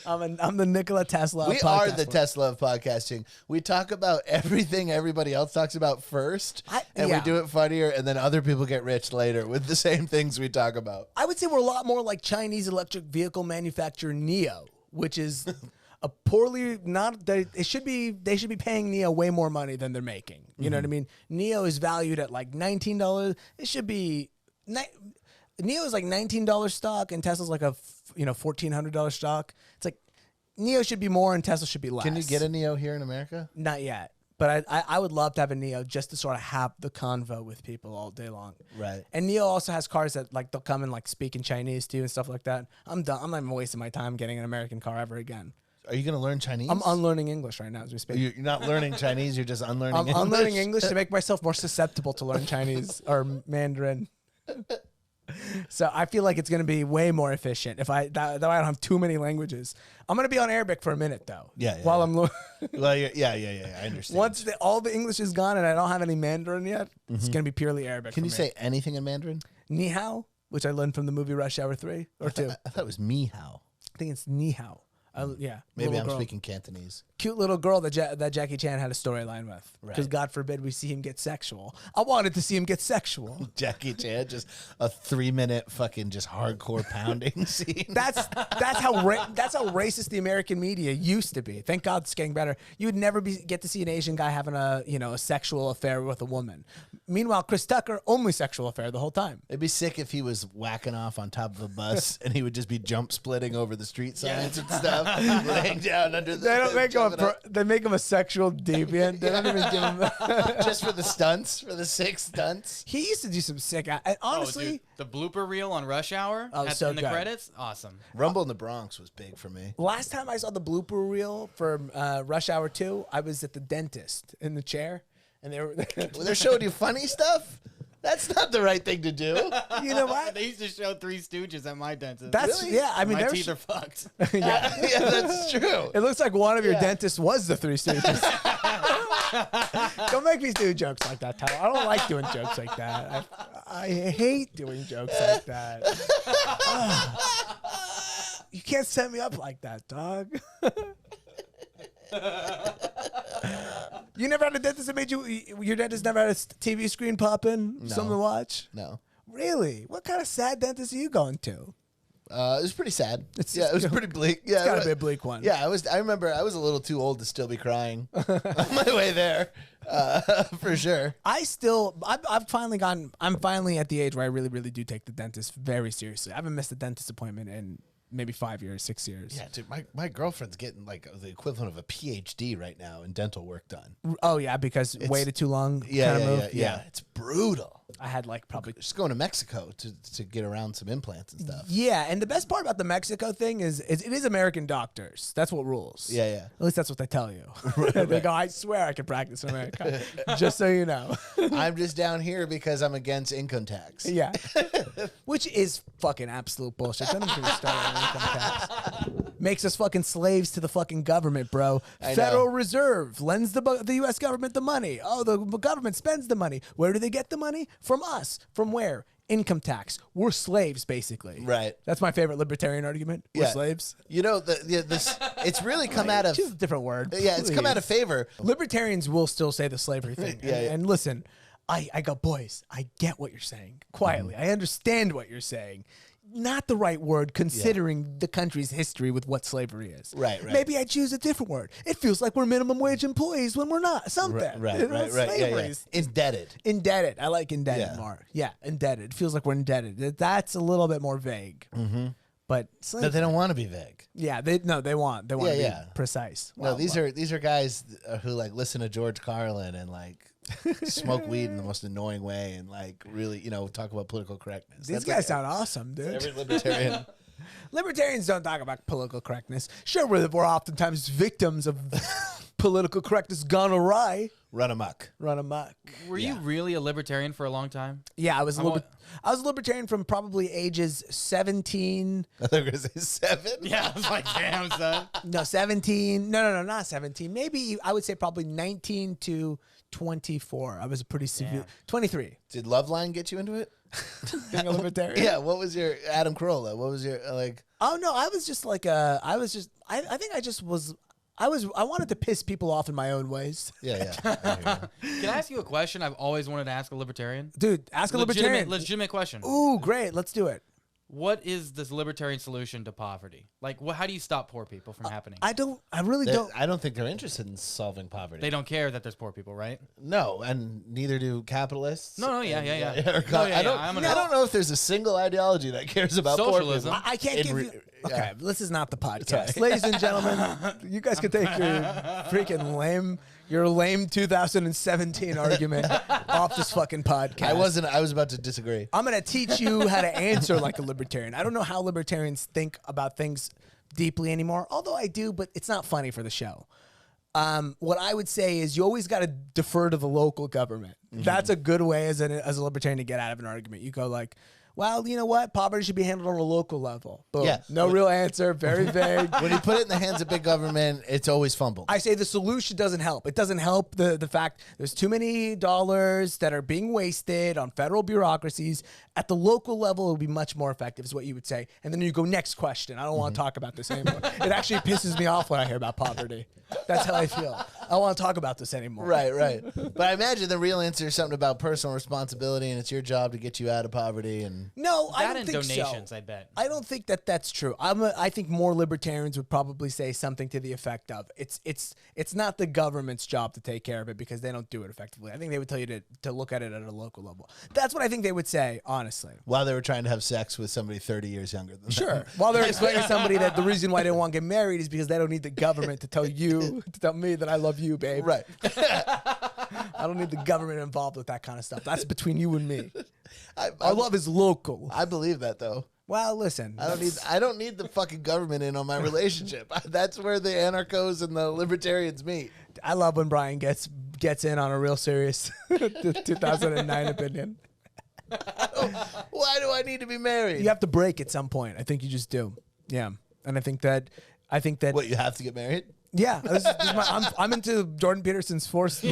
I'm the Nikola Tesla. We are the Tesla of podcasting. We talk about everything everybody else talks about first, and we do it funnier, and then other people get rich later with the same things we talk about. I would say we're a lot more like Chinese electric vehicle manufacturer NIO, which is a poorly not. They should be paying NIO way more money than they're making. You know what I mean? NIO is valued at like $19. It should be. NIO is like $19 stock, and Tesla's like a $1,400 stock. It's like NIO should be more, and Tesla should be less. Can you get a NIO here in America? Not yet, but I would love to have a NIO just to sort of have the convo with people all day long. Right. And NIO also has cars that like they'll come and like speak in Chinese too and stuff like that. I'm done. I'm not even wasting my time getting an American car ever again. Are you going to learn Chinese? I'm unlearning English right now as we speak. You're not learning Chinese. You're just unlearning English. I'm unlearning English to make myself more susceptible to learn Chinese or Mandarin. So I feel like it's going to be way more efficient if that I don't have too many languages. I'm going to be on Arabic for a minute though. While I'm well, I understand. Once all the English is gone and I don't have any Mandarin yet, it's going to be purely Arabic. Can you say anything in Mandarin? Ni hao, which I learned from the movie Rush Hour 3 or 2. I thought it was me hao. I think it's ni hao. Yeah. Maybe I'm speaking Cantonese. Cute little girl that Jackie Chan had a storyline with. Because God forbid we see him get sexual. I wanted to see him get sexual. Jackie Chan, just a 3-minute fucking just hardcore pounding scene. That's how racist the American media used to be. Thank God it's getting better. You would never get to see an Asian guy having a sexual affair with a woman. Meanwhile, Chris Tucker, only sexual affair the whole time. It'd be sick if he was whacking off on top of a bus and he would just be jump splitting over the street signs and stuff. Laying down under the. They make him a sexual deviant. They don't even give him just for the stunts, for the sick stunts. He used to do some sick. And honestly, the blooper reel on Rush Hour in the credits, awesome. Rumble in the Bronx was big for me. Last time I saw the blooper reel for Rush Hour 2, I was at the dentist in the chair, and they're showing you funny stuff. That's not the right thing to do. You know what? They used to show Three Stooges at my dentist. That's really? Yeah. I mean, my teeth are fucked. Yeah, that's true. It looks like one of your dentists was the Three Stooges. Don't make me do jokes like that, Tyler. I don't like doing jokes like that. I hate doing jokes like that. You can't set me up like that, dog. You never had a dentist that made your dentist never had a TV screen pop in? No. Something to watch? No. Really? What kind of sad dentist are you going to? It was pretty sad. It was pretty bleak. Yeah, it's gotta be a bleak one. Yeah, I remember I was a little too old to still be crying on my way there, for sure. I'm finally at the age where I really, really do take the dentist very seriously. I haven't missed a dentist appointment in maybe 5 years, 6 years. Yeah, dude, my girlfriend's getting like the equivalent of a PhD right now in dental work done. Oh yeah, because waited too long. Yeah. It's brutal. I had probably just going to Mexico to get around some implants and stuff. Yeah, and the best part about the Mexico thing is it is American doctors. That's what rules. Yeah. At least that's what they tell you. They go, I swear I can practice in America. Just so you know. I'm just down here because I'm against income tax. Yeah. Which is fucking absolute bullshit. Don't even start on income tax. Makes us fucking slaves to the fucking government, bro. Federal Reserve lends the U.S. government the money. Oh, the government spends the money. Where do they get the money? From us. From where? Income tax. We're slaves, basically. Right. That's my favorite libertarian argument. We're slaves. You know, it's really come out of... Choose a different word. Yeah, it's come out of favor. Libertarians will still say the slavery thing. And listen, I go, boys, I get what you're saying. Quietly. I understand what you're saying. Not the right word considering the country's history with what slavery is. Right. Maybe I choose a different word. It feels like we're minimum wage employees when we're not. Something. Right. Yeah. Indebted. I like indebted more. Yeah, indebted. It feels like we're indebted. That's a little bit more vague. Mm-hmm. But they don't want to be vague. Yeah, they want to be precise. No, these are guys who like listen to George Carlin and like smoke weed in the most annoying way and like really, talk about political correctness. These guys sound awesome, dude. Every libertarian. Libertarians don't talk about political correctness. Sure, we're oftentimes victims of political correctness gone awry. Run amok. Were you really a libertarian for a long time? Yeah, I was a libertarian from probably ages 17. I thought you were going to say 7. Yeah, I was like, damn, son. No, 17. No, not 17. Maybe I would say probably 19 to 24. I was a pretty severe. 23. Did Loveline get you into it? Being a libertarian? Yeah. What was your Adam Carolla? What was your Oh no, I was just like I think I wanted to piss people off in my own ways. Yeah. Can I ask you a question I've always wanted to ask a libertarian? Dude, ask a libertarian. Legitimate question. Ooh, great. Let's do it. What is this libertarian solution to poverty? Like, how do you stop poor people from happening? I really don't. I don't think they're interested in solving poverty. They don't care that there's poor people, right? No, and neither do capitalists. No, yeah. I don't know if there's a single ideology that cares about socialism. Poor people. I can't give you. Okay, this is not the podcast, ladies and gentlemen. You guys can take your freaking lame 2017 argument off this fucking podcast. I was about to disagree. I'm gonna teach you how to answer like a libertarian. I don't know how libertarians think about things deeply anymore, although I do, but it's not funny for the show. What I would say is you always got to defer to the local government. Mm-hmm. That's a good way as a libertarian to get out of an argument. You go like, well, you know what? Poverty should be handled on a local level. Boom. Yeah. No real answer. Very vague. When you put it in the hands of big government, it's always fumbled. I say the solution doesn't help. It doesn't help the fact there's too many dollars that are being wasted on federal bureaucracies. At the local level, it would be much more effective, is what you would say. And then you go, next question. I don't want to talk about this anymore. It actually pisses me off when I hear about poverty. That's how I feel. I don't want to talk about this anymore. Right. But I imagine the real answer is something about personal responsibility, and it's your job to get you out of poverty. And no, I don't think donations, so. I bet. I don't think that's true. I think more libertarians would probably say something to the effect of it's not the government's job to take care of it because they don't do it effectively. I think they would tell you to look at it at a local level. That's what I think they would say, honestly. While they were trying to have sex with somebody 30 years younger than them. Sure. While they're explaining to somebody that the reason why they don't want to get married is because they don't need the government to tell me that I love you, babe. Right. I don't need the government involved with that kind of stuff. That's between you and me. Our love is local. I believe that, though. Well, listen. I don't need the fucking government in on my relationship. That's where the anarchos and the libertarians meet. I love when Bryan gets in on a real serious 2009 opinion. Why do I need to be married? You have to break at some point. I think you just do. Yeah. And I think that what, you have to get married? Yeah, I'm into Jordan Petersen's forced.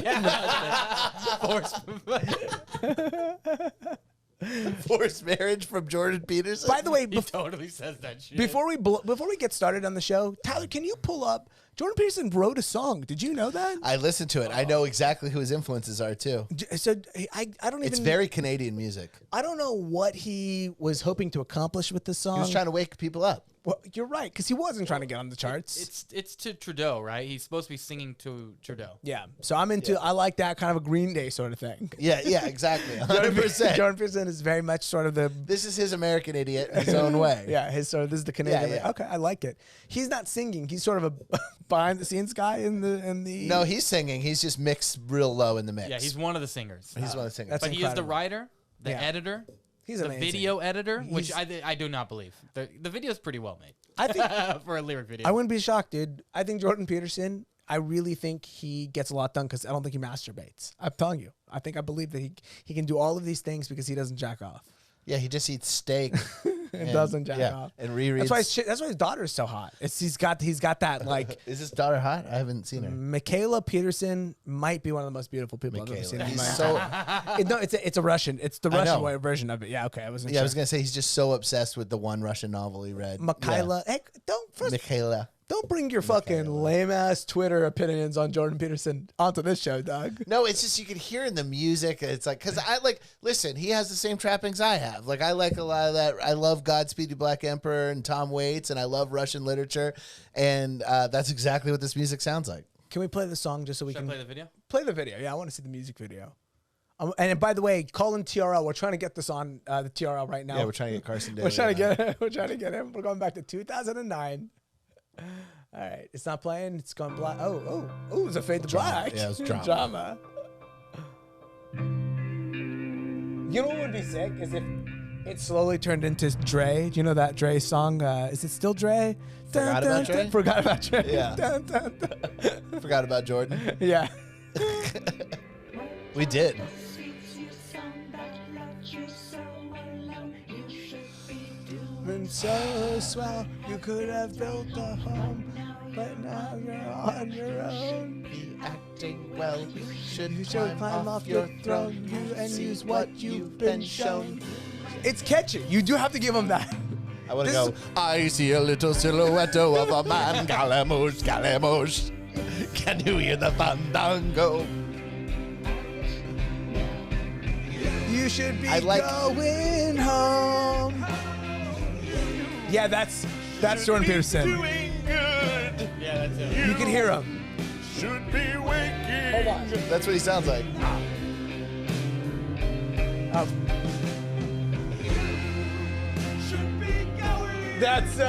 Forced marriage from Jordan Petersen. By the way, he totally says that shit. Before we get started on the show, Tyler, can you pull up? Jordan Petersen wrote a song. Did you know that? I listened to it. I know exactly who his influences are too. So I don't even. It's very Canadian music. I don't know what he was hoping to accomplish with this song. He was trying to wake people up. Well, you're right, because he wasn't trying to get on the charts. It's to Trudeau, right? He's supposed to be singing to Trudeau. Yeah. So I'm into. Yeah. I like that kind of a Green Day sort of thing. Yeah, exactly. 100%. Jordan Petersen is very much sort of the. This is his American idiot in his own way. Yeah, this is the Canadian. Yeah. Okay, I like it. He's not singing. He's sort of a behind the scenes guy in the. No, he's singing. He's just mixed real low in the mix. Yeah, he's one of the singers. He's one of the singers. But he is the writer, the editor. He's the video editor, which I do not believe. The video is pretty well made. I think for a lyric video. I wouldn't be shocked, dude. I think Jordan Petersen, I really think he gets a lot done because I don't think he masturbates. I'm telling you. I believe that he can do all of these things because he doesn't jack off. Yeah, he just eats steak. and doesn't jack off. And rereads. That's why his daughter is so hot. He's got that like. Is his daughter hot? I haven't seen her. Michaela Petersen might be one of the most beautiful people I've ever seen. It's a Russian. It's the Russian version of it. Yeah, okay. I was gonna say he's just so obsessed with the one Russian novel he read. Michaela. Hey, don't bring your fucking lame ass Twitter opinions on Jordan Petersen onto this show, dog. No, it's just you can hear in the music. It's like because listen, he has the same trappings I have. Like I like a lot of that. I love Godspeed You Black Emperor and Tom Waits, and I love Russian literature, and that's exactly what this music sounds like. Can we play the song just so we can play the video? Play the video. Yeah, I want to see the music video. And by the way, call in TRL. We're trying to get this on the TRL right now. Yeah, we're trying to get Carson Daly. We're trying to get him. We're going back to 2009. All right, it's not playing. It's gone black. Oh, it's a fade to black. Yeah, it was drama. You know what would be sick is if it slowly turned into Dre. Do you know that Dre song? Is it still Dre? Forgot about Dre? Forgot about Dre. Yeah. Forgot about Jordan. Yeah. We did. Been so swell, you could have built a home, but now you're on your own. Be acting well, you should climb off your throne. You and use what you've been shown. It's catchy. You do have to give him that. I want to go, I see a little silhouette of a man, Galamouche, Galamouche. Can you hear the fandango? You should be going home. Yeah, that's Jordan Petersen. Doing good. Yeah, that's it. You can hear him. Should be waking. Hold on. That's what he sounds like. That's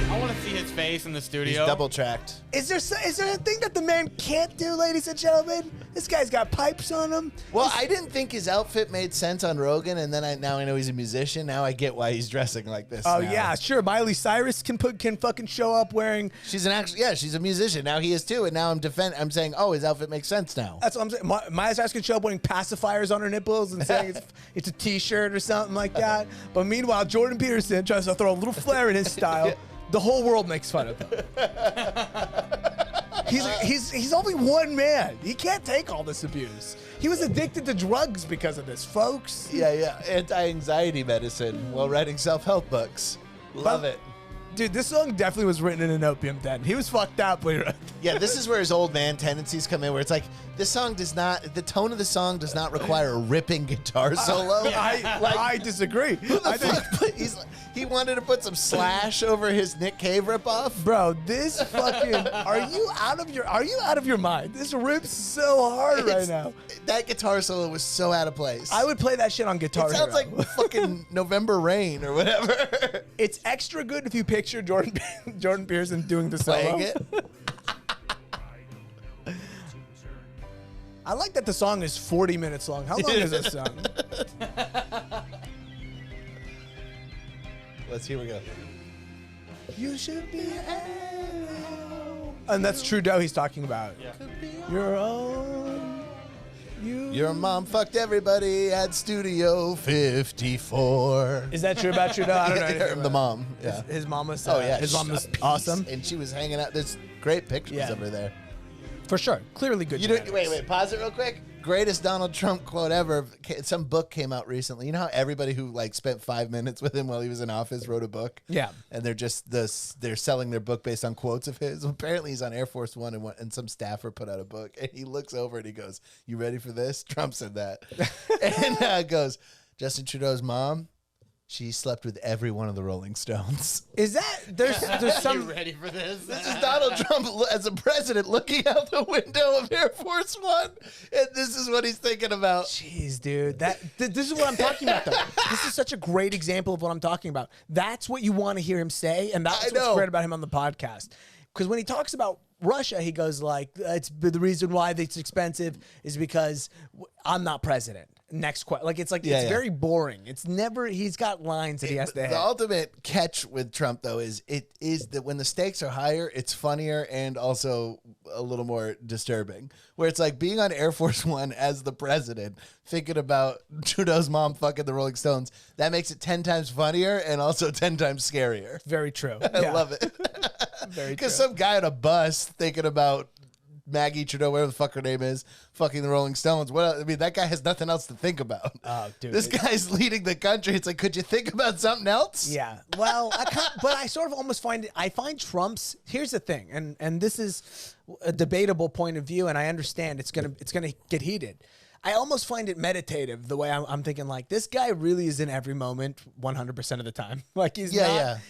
I want to see his face in the He's studio. double tracked. Is there a thing that the man can't do, ladies and gentlemen? This guy's got pipes on him. Well, I didn't think his outfit made sense on Rogan, and then now I know he's a musician. Now I get why he's dressing like this. Oh now. yeah, sure. Miley Cyrus can fucking show up wearing. She's she's a musician. Now he is too, and now I'm saying, oh, his outfit makes sense now. That's what I'm saying. Miley Cyrus can show up wearing pacifiers on her nipples and saying it's a T-shirt or something like that. But meanwhile, Jordan Petersen tries to throw a little flair in his style. The whole world makes fun of him. He's only one man. He can't take all this abuse. He was addicted to drugs because of this, folks. Yeah. Anti-anxiety medicine while writing self-help books. Love it. Dude, this song definitely was written in an opium den. He was fucked up when he wrote it. Yeah, this is where his old man tendencies come in, where it's like, the tone of the song does not require a ripping guitar solo. I disagree. He wanted to put some Slash over his Nick Cave ripoff. Bro, this fucking are you out of your mind? This rips so hard right now. That guitar solo was so out of place. I would play that shit on Guitar It sounds Hero. like fucking November Rain or whatever. It's extra good if you picture Jordan Petersen doing the solo. Playing it. I like that the song is 40 minutes long. How long is this song? Here we go. You should be and that's Trudeau he's talking about. Yeah. Your own. Your mom fucked everybody at Studio 54. Is that true about Trudeau? I don't know. anything about The it. mom. Yeah. His mom was. His mom was awesome. And she was hanging out. There's great pictures Yeah. of her there. For sure. Clearly good. Wait. Pause it real quick. Greatest Donald Trump quote ever. Some book came out recently. You know how everybody who spent 5 minutes with him while he was in office wrote a book? Yeah. And they're selling their book based on quotes of his. Well, apparently he's on Air Force One and some staffer put out a book and he looks over and he goes, "You ready for this?" Trump said that. And goes, "Justin Trudeau's mom, she slept with every one of the Rolling Stones." Is that there's some You ready for this? This is Donald Trump as a president looking out the window of Air Force One, and this is what he's thinking about. Jeez, dude. This is what I'm talking about, though. This is such a great example of what I'm talking about. That's what you want to hear him say, and that's what's great about him on the podcast. Because when he talks about Russia, he goes like, "It's the reason why it's expensive is because I'm not president." Next question. It's very boring. It's never. He's got lines that he has to hit. The ultimate catch with Trump, though, is that when the stakes are higher, it's funnier and also a little more disturbing. Where it's like being on Air Force One as the president, thinking about Trudeau's mom fucking the Rolling Stones. That makes it 10 times funnier and also 10 times scarier. Very true. I love it. Very true. Because some guy on a bus thinking about Maggie Trudeau, whatever the fuck her name is, fucking the Rolling Stones. That guy has nothing else to think about. Oh, dude. This guy's leading the country. It's like, could you think about something else? Yeah. Well, I sort of almost find it. I find Trump's. Here's the thing, and this is a debatable point of view, and I understand it's gonna get heated. I almost find it meditative the way I'm thinking. This guy really is in every moment, 100% of the time.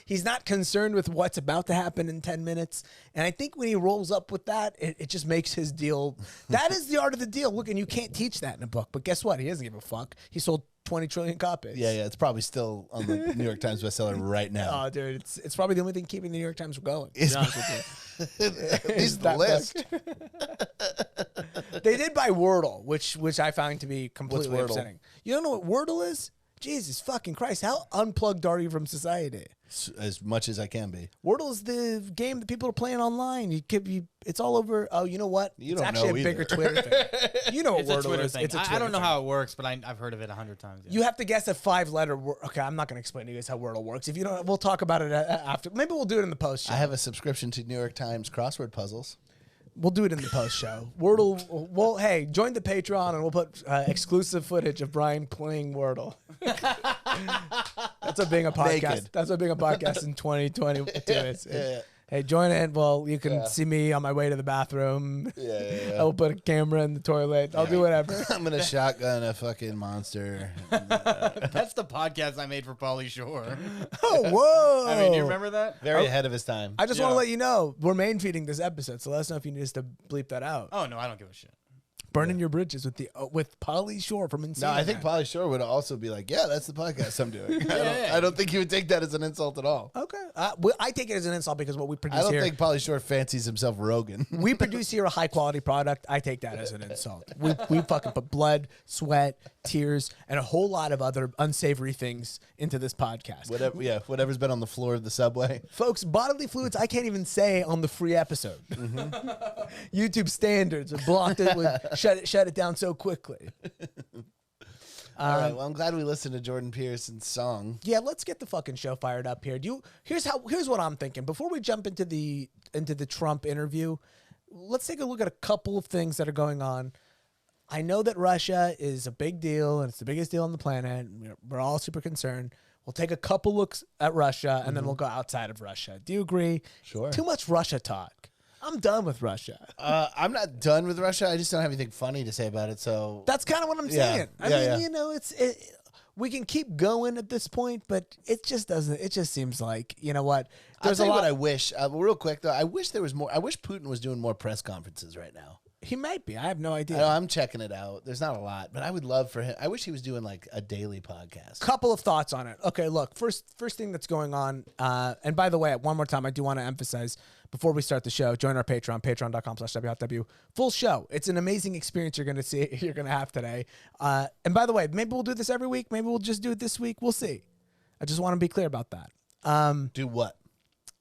He's not concerned with what's about to happen in 10 minutes. And I think when he rolls up with that, it just makes his deal. That is the art of the deal. Look, and you can't teach that in a book. But guess what? He doesn't give a fuck. He sold 20 trillion copies. Yeah. It's probably still on the New York Times bestseller right now. Oh, dude, it's probably the only thing keeping the New York Times going. To be honest with you. He's the list. They did buy Wordle, which I find to be completely What's Wordle? upsetting. You don't know what Wordle is? Jesus fucking Christ! How unplugged are you from society? As much as I can be. Wordle is the game that people are playing online. It's all over. Oh, you know what? It's don't actually know a bigger either. Twitter thing. You know what It's Wordle a Twitter is? thing. It's a Twitter I don't know thing. how it works, but I've heard of it 100 times. Yeah. You have to guess a 5-letter word. Okay, I'm not going to explain to you guys how Wordle works. If you don't, we'll talk about it after. Maybe we'll do it in the post show. I have a subscription to New York Times crossword puzzles. We'll do it in the post show. Wordle. Well, hey, join the Patreon and we'll put exclusive footage of Bryan playing Wordle. That's what being a podcast. Naked. That's what being a podcast in 2022 is. Yeah. Hey, join in. Well, you can see me on my way to the bathroom. Yeah. I will put a camera in the toilet. I'll do whatever. I'm gonna shotgun a fucking monster. That's the podcast I made for Pauly Shore. Oh, whoa. I mean, you remember that? Very ahead of his time. I just want to let you know, we're main feeding this episode, so let us know if you need us to bleep that out. Oh, no, I don't give a shit. Burning your bridges with Pauly Shore from Insane. No, I think Pauly Shore would also be like, yeah, that's the podcast I'm doing. I don't think he would take that as an insult at all. Okay. I take it as an insult because what we produce I don't here. think Pauly Shore fancies himself Rogan. We produce here a high quality product. I take that as an insult. We fucking put blood, sweat, tears, and a whole lot of other unsavory things into this podcast. Whatever's been on the floor of the subway. Folks, bodily fluids I can't even say on the free episode. YouTube standards have blocked it with shut it down so quickly. All right. Well, I'm glad we listened to Jordan Peterson's song. Yeah, let's get the fucking show fired up here. Here's what I'm thinking. Before we jump into the Trump interview, let's take a look at a couple of things that are going on. I know that Russia is a big deal, and it's the biggest deal on the planet. We're all super concerned. We'll take a couple looks at Russia, and then we'll go outside of Russia. Do you agree? Sure. Too much Russia talk. I'm done with Russia. I'm not done with Russia. I just don't have anything funny to say about it. So That's kind of what I'm saying. I mean, you know, we can keep going at this point, but it just doesn't. It just seems like, you know what? There's a lot. What I wish, real quick though, I wish there was more. I wish Putin was doing more press conferences right now. He might be. I have no idea. I'm checking it out. There's not a lot, but I would love for him. I wish he was doing like a daily podcast. Couple of thoughts on it. Okay, look, first thing that's going on, and by the way, one more time, I do want to emphasize before we start the show, join our Patreon, patreon.com/WFW. Full show. It's an amazing experience you're going to have today. And by the way, maybe we'll do this every week. Maybe we'll just do it this week. We'll see. I just want to be clear about that. Do what?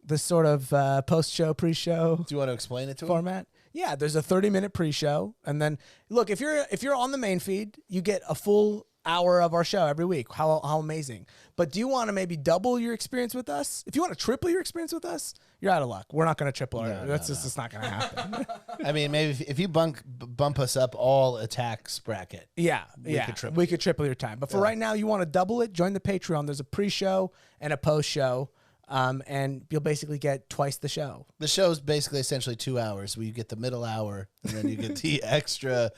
This sort of post-show, pre-show. Do you want to explain it to format? Yeah, there's a 30-minute pre-show, and then look, if you're on the main feed, you get a full hour of our show every week. How amazing! But do you want to maybe double your experience with us? If you want to triple your experience with us, you're out of luck. We're not going to triple it. That's just it's not going to happen. I mean, maybe if you bump us up all attacks bracket. We could triple your time. But for right now, you want to double it. Join the Patreon. There's a pre-show and a post-show. And you'll basically get twice the show. The show's basically essentially 2 hours where you get the middle hour and then you get the extra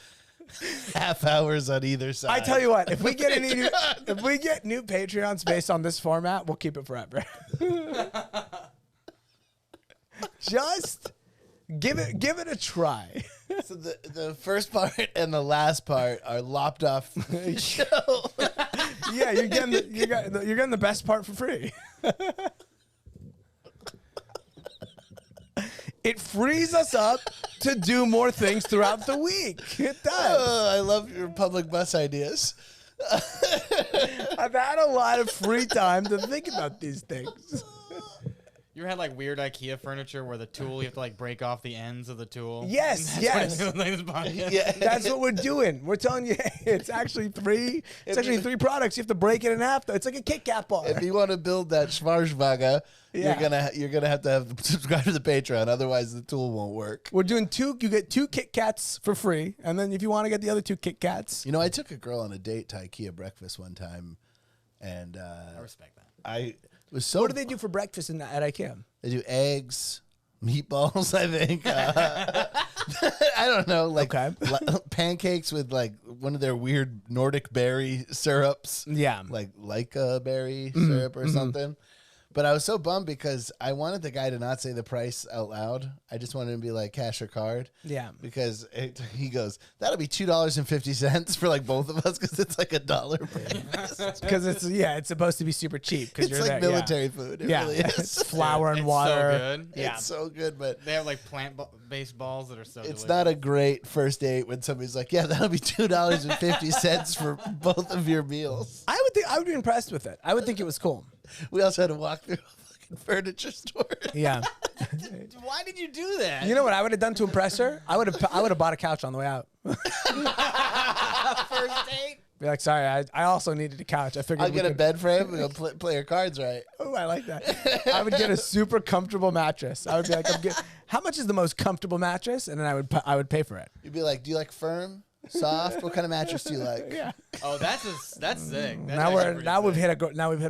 half hours on either side. I tell you what, if we get new Patreons based on this format, we'll keep it forever. Just give it a try. So the first part and the last part are lopped off the show. Yeah, you're getting the best part for free. It frees us up to do more things throughout the week. It does. Oh, I love your public bus ideas. I've had a lot of free time to think about these things. You ever had like weird IKEA furniture where the tool, you have to like break off the ends of the tool? Yes. Yeah. That's what we're doing. We're telling you, it's actually three products. You have to break it in half. It's like a Kit Kat bar. If you want to build that Schwarzwager, you're gonna have to subscribe to the Patreon. Otherwise, the tool won't work. We're doing two. You get 2 Kit Kats for free, and then if you want to get the other 2 Kit Kats, you know, I took a girl on a date to IKEA breakfast one time, and I respect that. What do they do for breakfast at IKEA? They do eggs, meatballs, I think. I don't know, like pancakes with like one of their weird Nordic berry syrups. Yeah. Like Leica berry syrup or something. But I was so bummed because I wanted the guy to not say the price out loud. I just wanted him to be like cash or card. Yeah. Because he goes, that'll be $2.50 for like both of us because it's like $1 breakfast. Because it's supposed to be super cheap. It's you're like there, military food. It really is. It's flour and It's water. so good. Yeah. It's so good, but They have like plant-based balls that are so delicious. it's not a great first date when somebody's like, yeah, that'll be $2.50 for both of your meals. I would be impressed with it. I would think it was cool. We also had to walk through a fucking furniture store. Yeah. Why did you do that? You know what I would have done to impress her? I would have bought a couch on the way out. First date? Be like, sorry, I also needed a couch. I figured I'll get a bed frame and go play your cards right. Oh, I like that. I would get a super comfortable mattress. I would be like, how much is the most comfortable mattress? And then I would pay for it. You'd be like, do you like firm? Soft. What kind of mattress do you like? Yeah. Oh, that's sick. That's We've hit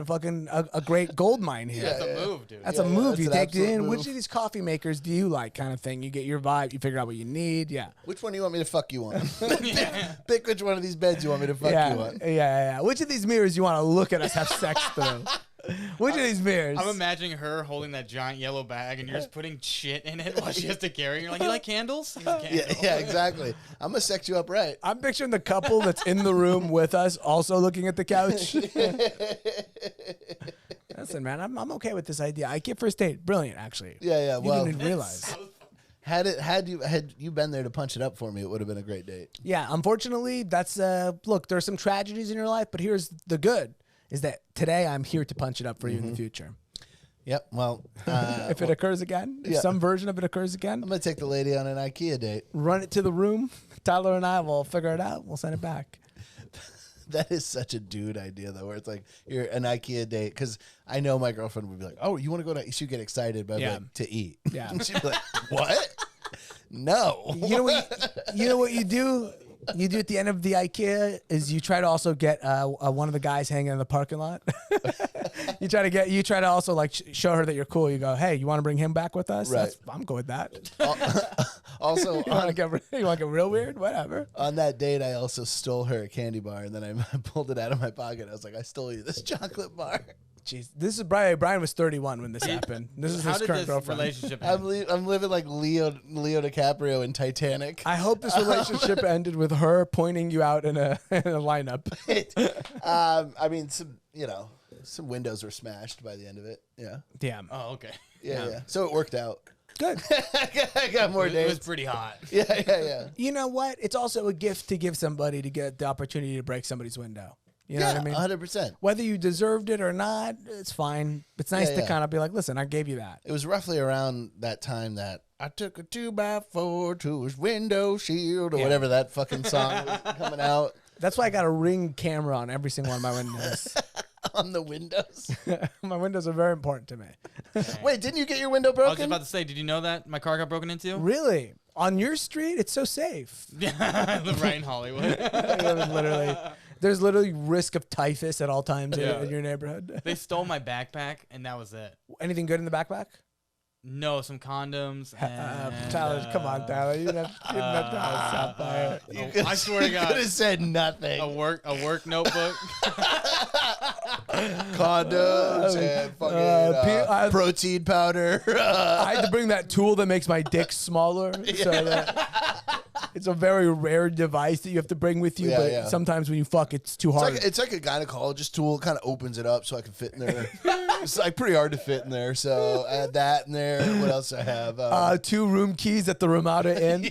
a fucking a great gold mine here. That's a move, dude. That's a move. that's You an take it absolute in. move. Which of these coffee makers do you like? Kind of thing. You get your vibe. You figure out what you need. Yeah. Which one do you want me to fuck you on? Pick which one of these beds you want me to fuck you on. Yeah. Which of these mirrors you want to look at us have sex through? Which of these mirrors? I'm imagining her holding that giant yellow bag and you're just putting shit in it while she has to carry it. You're like, you like candles? Here's a candle. Yeah, exactly. I'm gonna sex you up right. I'm picturing the couple that's in the room with us also looking at the couch. Listen, man, I'm okay with this idea. IKEA first date, brilliant, actually. Yeah. You Well, didn't even realize. had you been there to punch it up for me, it would have been a great date. Yeah, unfortunately, that's look. There's some tragedies in your life, but here's the good: is that today I'm here to punch it up for you in the future. Yep. Well, If it occurs again, if yeah. some version of it occurs again, I'm gonna take the lady on an IKEA date. run it to the room. Tyler and I will figure it out. We'll send it back. That is such a dude idea, though, where it's like you're an IKEA date. Because I know my girlfriend would be like, "Oh, you want to go to?" She'd get excited, but I'd be like, to eat. Yeah. She'd be like, "What? No." You know what you do? You do at the end of the IKEA is you try to also get one of the guys hanging in the parking lot. you try to also like show her that you're cool. You go, hey, you want to bring him back with us? Right. I'm good with that. Also, you want to get real weird? Whatever. on that date, I also stole her a candy bar, and then I pulled it out of my pocket. I was like, "I stole you this chocolate bar." Jeez, this is Bryan. Bryan was 31 when this happened. This is How his did current this girlfriend. relationship I'm, end? I'm living like Leo DiCaprio in Titanic. I hope this relationship ended with her pointing you out in a lineup. I mean, some windows were smashed by the end of it. Yeah. Damn. Oh, okay. Yeah. So it worked out. Good. I got more It was dates. pretty hot. Yeah. You know what? It's also a gift to give somebody to get the opportunity to break somebody's window. You know what I mean? 100%. Whether you deserved it or not, it's fine. It's nice to kind of be like, listen, I gave you that. It was roughly around that time that I took a 2x4 to his window shield or whatever that fucking song was coming out. That's why I got a Ring camera on every single one of my windows. On the windows. My windows are very important to me. Wait, didn't you get your window I was just broken? about to say, did you know that my car got broken into? Really? On your street, it's so safe. Yeah, I live right in Hollywood. There's literally risk of typhus at all times Yeah. in your neighborhood. They stole my backpack, and that was it. Anything good in the backpack? No, some condoms. And, Tyler, come on, Tyler. You didn't have to stop by it. I swear to You God, could have said nothing. a work notebook. Condoms and fucking protein powder. I had to bring that tool that makes my dick smaller. So that it's a very rare device that you have to bring with you, but sometimes when you fuck, it's too hard. It's like a gynecologist tool. It kind of opens it up so I can fit in there. It's like pretty hard to fit in there. So I had that in there. What else I have? 2 room keys at the Ramada Inn.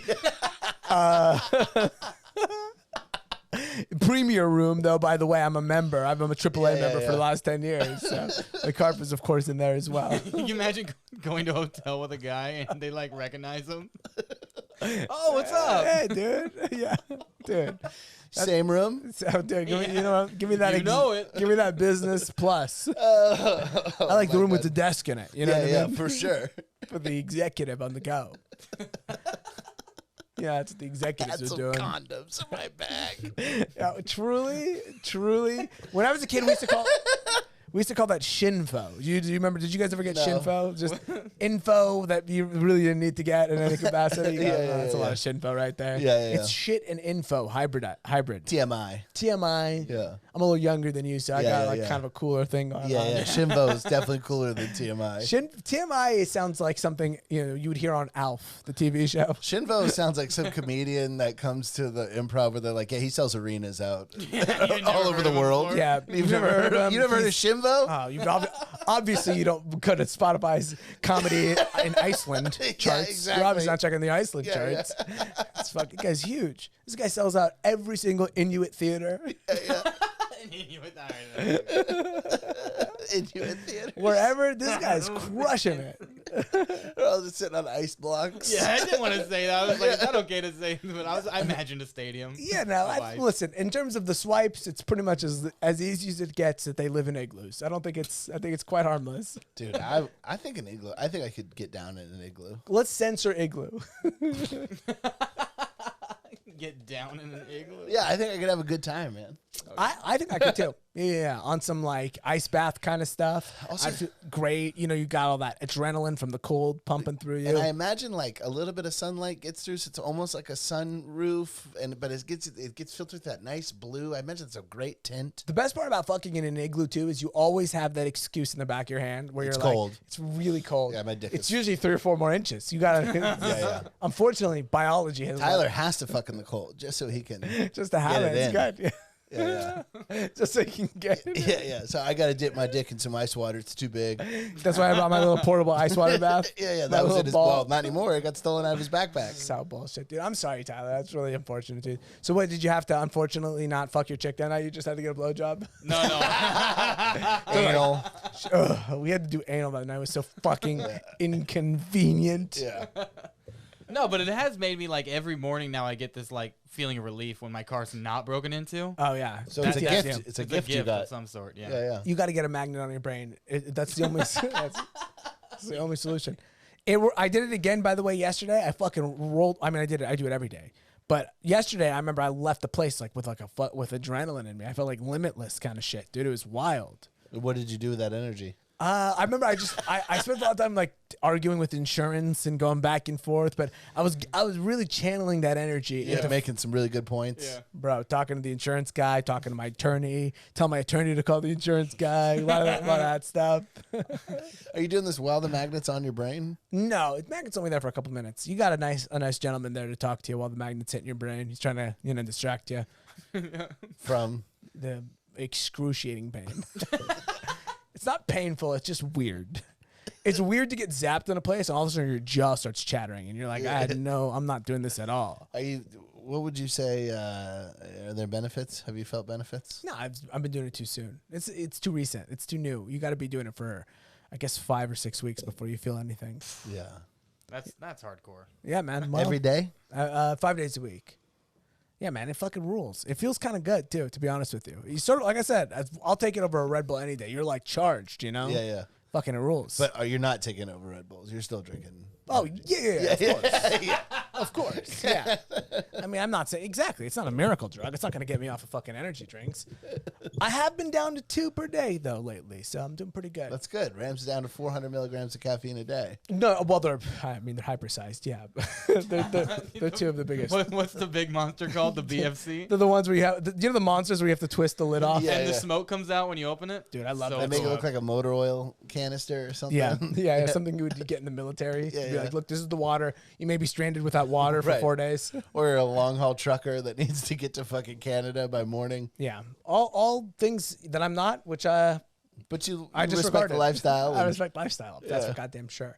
Premier room, though, by the way, I'm a member. I'm a AAA member for the last 10 years. So the carpet's, of course, in there as well. Can you imagine going to a hotel with a guy and they like recognize him? Oh, what's up? Hey, dude. Yeah, dude. Same room. So, dude, give me that. You know it. Give me that business plus. I like the room with the desk in it. You know what I mean? For sure. For the executive on the go. Yeah, that's what the executives Had are some doing. condoms in my bag. Yeah, truly. When I was a kid, we used to call that shinfo. Do you remember? Did you guys ever get shinfo? Just info that you really didn't need to get in any capacity. That's a lot of shinfo right there. Yeah. It's shit and info hybrid. TMI. Yeah. I'm a little younger than you, so I got kind of a cooler thing going on. Yeah. Shimbo is definitely cooler than TMI. TMI sounds like something you would hear on Alf, the TV show. Shinvo sounds like some comedian that comes to the improv where they're like, yeah, he sells arenas out all over the world. Yeah, you've never heard of him. You never heard of Shinvo? Oh, obviously you don't go to Spotify's comedy in Iceland charts. exactly. You're obviously not checking the Iceland charts. This fucking guy's huge. This guy sells out every single Inuit theater. Inuit theater. Wherever, this guy's crushing it. They're all just sitting on ice blocks. Yeah, I didn't want to say that. I was like, is that okay to say? But I imagined a stadium. Yeah, no. Listen, in terms of the swipes, it's pretty much as easy as it gets that they live in igloos. I think it's quite harmless. Dude, I think an igloo. I think I could get down in an igloo. Let's censor igloo. get down in an igloo. Yeah, I think I could have a good time, man. I think I could too. Yeah, on some like ice bath kind of stuff. Also- I feel great. You know, you got all that adrenaline from the cold pumping through you. And I imagine like a little bit of sunlight gets through, so it's almost like a sunroof, but it gets filtered with that nice blue. I imagine it's a great tint. The best part about fucking in an igloo too is you always have that excuse in the back of your hand where It's you're cold. like, it's really cold. Yeah, my dick It's is- usually 3 or 4 more inches. You gotta. yeah. Unfortunately, biology has Tyler has to fuck in the cold just so he can. just to have Get it. it It's in. good. Yeah, Just so you can get it. yeah. So I got to dip my dick in some ice water. It's too big. That's why I brought my little portable ice water bath. Yeah. My That was little in his ball. ball. Not anymore. It got stolen out of his backpack. So bullshit, dude. I'm sorry, Tyler. That's really unfortunate, dude. So what, did you have to unfortunately not fuck your chick that night? You just had to get a blowjob? No. Anal. Ugh, we had to do anal that night. It was so fucking inconvenient. Yeah. No, but it has made me like every morning now I get this like feeling of relief when my car's not broken into. Oh, yeah. So it's a PTSD. gift. It's a gift you of got. some sort. Yeah. Yeah. You got to get a magnet on your brain. That's the only that's the only solution. I did it again, by the way, yesterday. I fucking rolled. I mean, I did it. I do it every day. But yesterday, I remember I left the place like with adrenaline in me. I felt like limitless kind of shit, dude. It was wild. What did you do with that energy? I remember I spent a lot of time like arguing with insurance and going back and forth, but I was really channeling that energy into Making some really good points. Yeah. bro, talking to the insurance guy, talking to my attorney, tell my attorney to call the insurance guy, a lot of that stuff. Are you doing this while the magnet's on your brain? No, magnet's only there for a couple minutes. You got a nice gentleman there to talk to you while the magnet's hitting your brain. He's trying to distract you. From The excruciating pain. It's not painful. It's just weird. It's weird to get zapped in a place and all of a sudden your jaw starts chattering and you're like, I'm not doing this at all. what would you say? Are there benefits? Have you felt benefits? No, I've been doing it too soon. It's too recent. It's too new. You got to be doing it for, I guess, 5 or 6 weeks before you feel anything. Yeah. That's hardcore. Yeah, man. Well, Every day? 5 days a week. Yeah, man, it fucking rules. It feels kind of good too, to be honest with you. You sort of, like I said, I'll take it over a Red Bull any day. You're like charged, you know? Yeah. Fucking it rules. But you're not taking over Red Bulls. You're still drinking. oh yeah, of course, Yeah. of course, yeah. I mean, I'm not saying exactly. It's not a miracle drug. It's not going to get me off of fucking energy drinks. I have been down to 2 per day though lately, so I'm doing pretty good. That's good. Ram's down to 400 milligrams of caffeine a day. No, well, they're hypersized, yeah. they're 2 of the biggest. What's the big monster called? The BFC? They're the ones where you have, you know, the monsters where you have to twist the lid off. Yeah. And the smoke comes out when you open it? Dude, I love So that. They make it cool. look like a motor oil canister or something. Yeah, something you would get in the military. Yeah, Be yeah. like, look, this is the water. You may be stranded without water for Right. 4 days. Or a long haul trucker that needs to get to fucking Canada by morning. Yeah, all things that I'm not, which But I you just respect the lifestyle. I and- respect lifestyle. That's Yeah. for goddamn sure.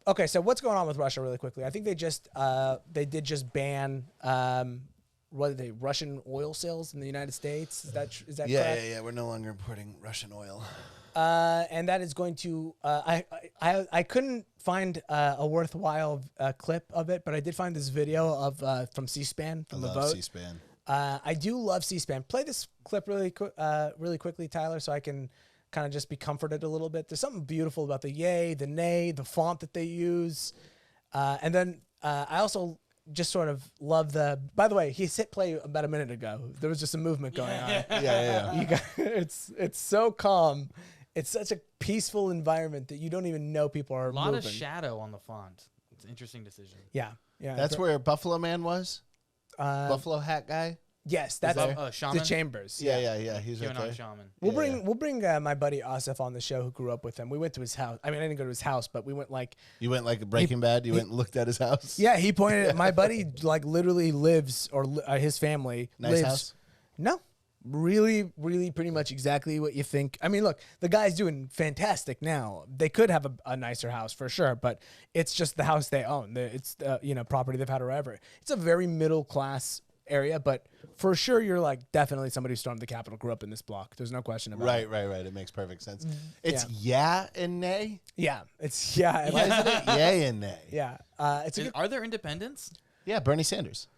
Okay, so what's going on with Russia really quickly? I think they did just ban Russian oil sales in the United States. Is that correct? Yeah. We're no longer importing Russian oil. And that is going to. I couldn't find a worthwhile clip of it, but I did find this video of from C-SPAN from the vote. C-SPAN. I do love C-SPAN. Play this clip really quickly, Tyler, so I can kind of just be comforted a little bit. There's something beautiful about the yay, the nay, the font that they use. And then I also just sort of love the, by the way, he hit play about a minute ago. There was just a movement going on. Yeah. You got, it's so calm. It's such a peaceful environment that you don't even know people are A lot moving. of shadow on the font. It's an interesting decision. Yeah. That's where Buffalo Man was? Buffalo hat guy? Yes, that's Shaman? the Chambers. Yeah. He's right QAnon there. shaman. We'll bring my buddy Asif on the show who grew up with him. We went to his house. I mean, I didn't go to his house, but we went like. You went like Breaking Bad? You went and looked at his house? Yeah, he pointed. My buddy like literally lives, or his family Nice lives. house? No, really, pretty much exactly what you think. I mean, look, the guy's doing fantastic now. They could have a nicer house for sure, but it's just the house they own. It's property they've had forever. It's a very middle class area, but for sure you're like definitely somebody who stormed the Capitol grew up in this block. There's no question about it. Right. It makes perfect sense. It's yeah and nay? Yeah, it's yeah. Why isn't it yay and nay? Yeah, it's a good, Are there independents? Yeah, Bernie Sanders.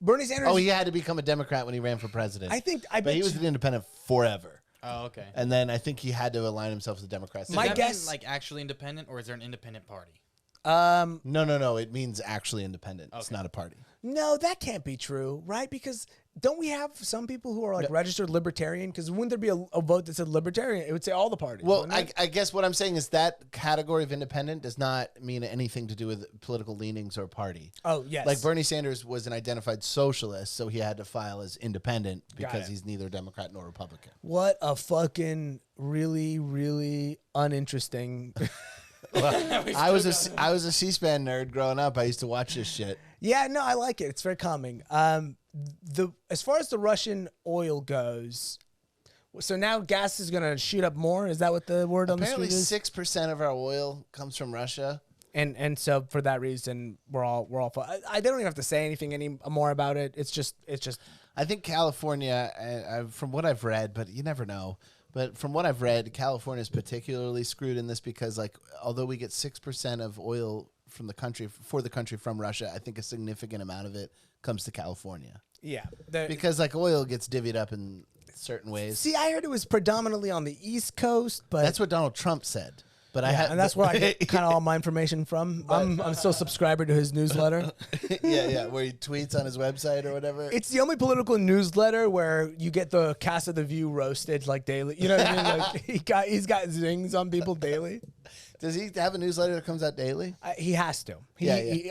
Bernie Sanders. Oh, he had to become a Democrat when he ran for president. But he was an independent forever. Oh, okay. And then I think he had to align himself with the Democrats. Does My that guess- mean, like actually independent, or is there an independent party? No. It means actually independent. It's Okay. not a party. No, that can't be true, right? Because don't we have some people who are like registered libertarian? Because wouldn't there be a vote that said libertarian? It would say all the parties. Well, I guess what I'm saying is that category of independent does not mean anything to do with political leanings or party. Oh, yes. Like Bernie Sanders was an identified socialist, so he had to file as independent because he's neither Democrat nor Republican. What a fucking really, really uninteresting. Well, I was a C-SPAN nerd growing up. I used to watch this shit. Yeah, no, I like it. It's very calming. As far as the Russian oil goes, so now gas is going to shoot up more. Is that what the word on the street is? Apparently, 6% of our oil comes from Russia. And so for that reason, we're all they don't even have to say anything any more about it. It's just. I think California, from what I've read, but you never know. But from what I've read, California is particularly screwed in this because, like, although we get 6% of oil from the country from Russia, I think a significant amount of it comes to California. Yeah, because like oil gets divvied up in certain ways. See, I heard it was predominantly on the East Coast, but that's what Donald Trump said. But and that's where I get kind of all my information from. I'm still a subscriber to his newsletter. yeah, where he tweets on his website or whatever. It's the only political newsletter where you get the cast of the View roasted like daily. You know what I mean? Like he's got zings on people daily. Does he have a newsletter that comes out daily? He has to.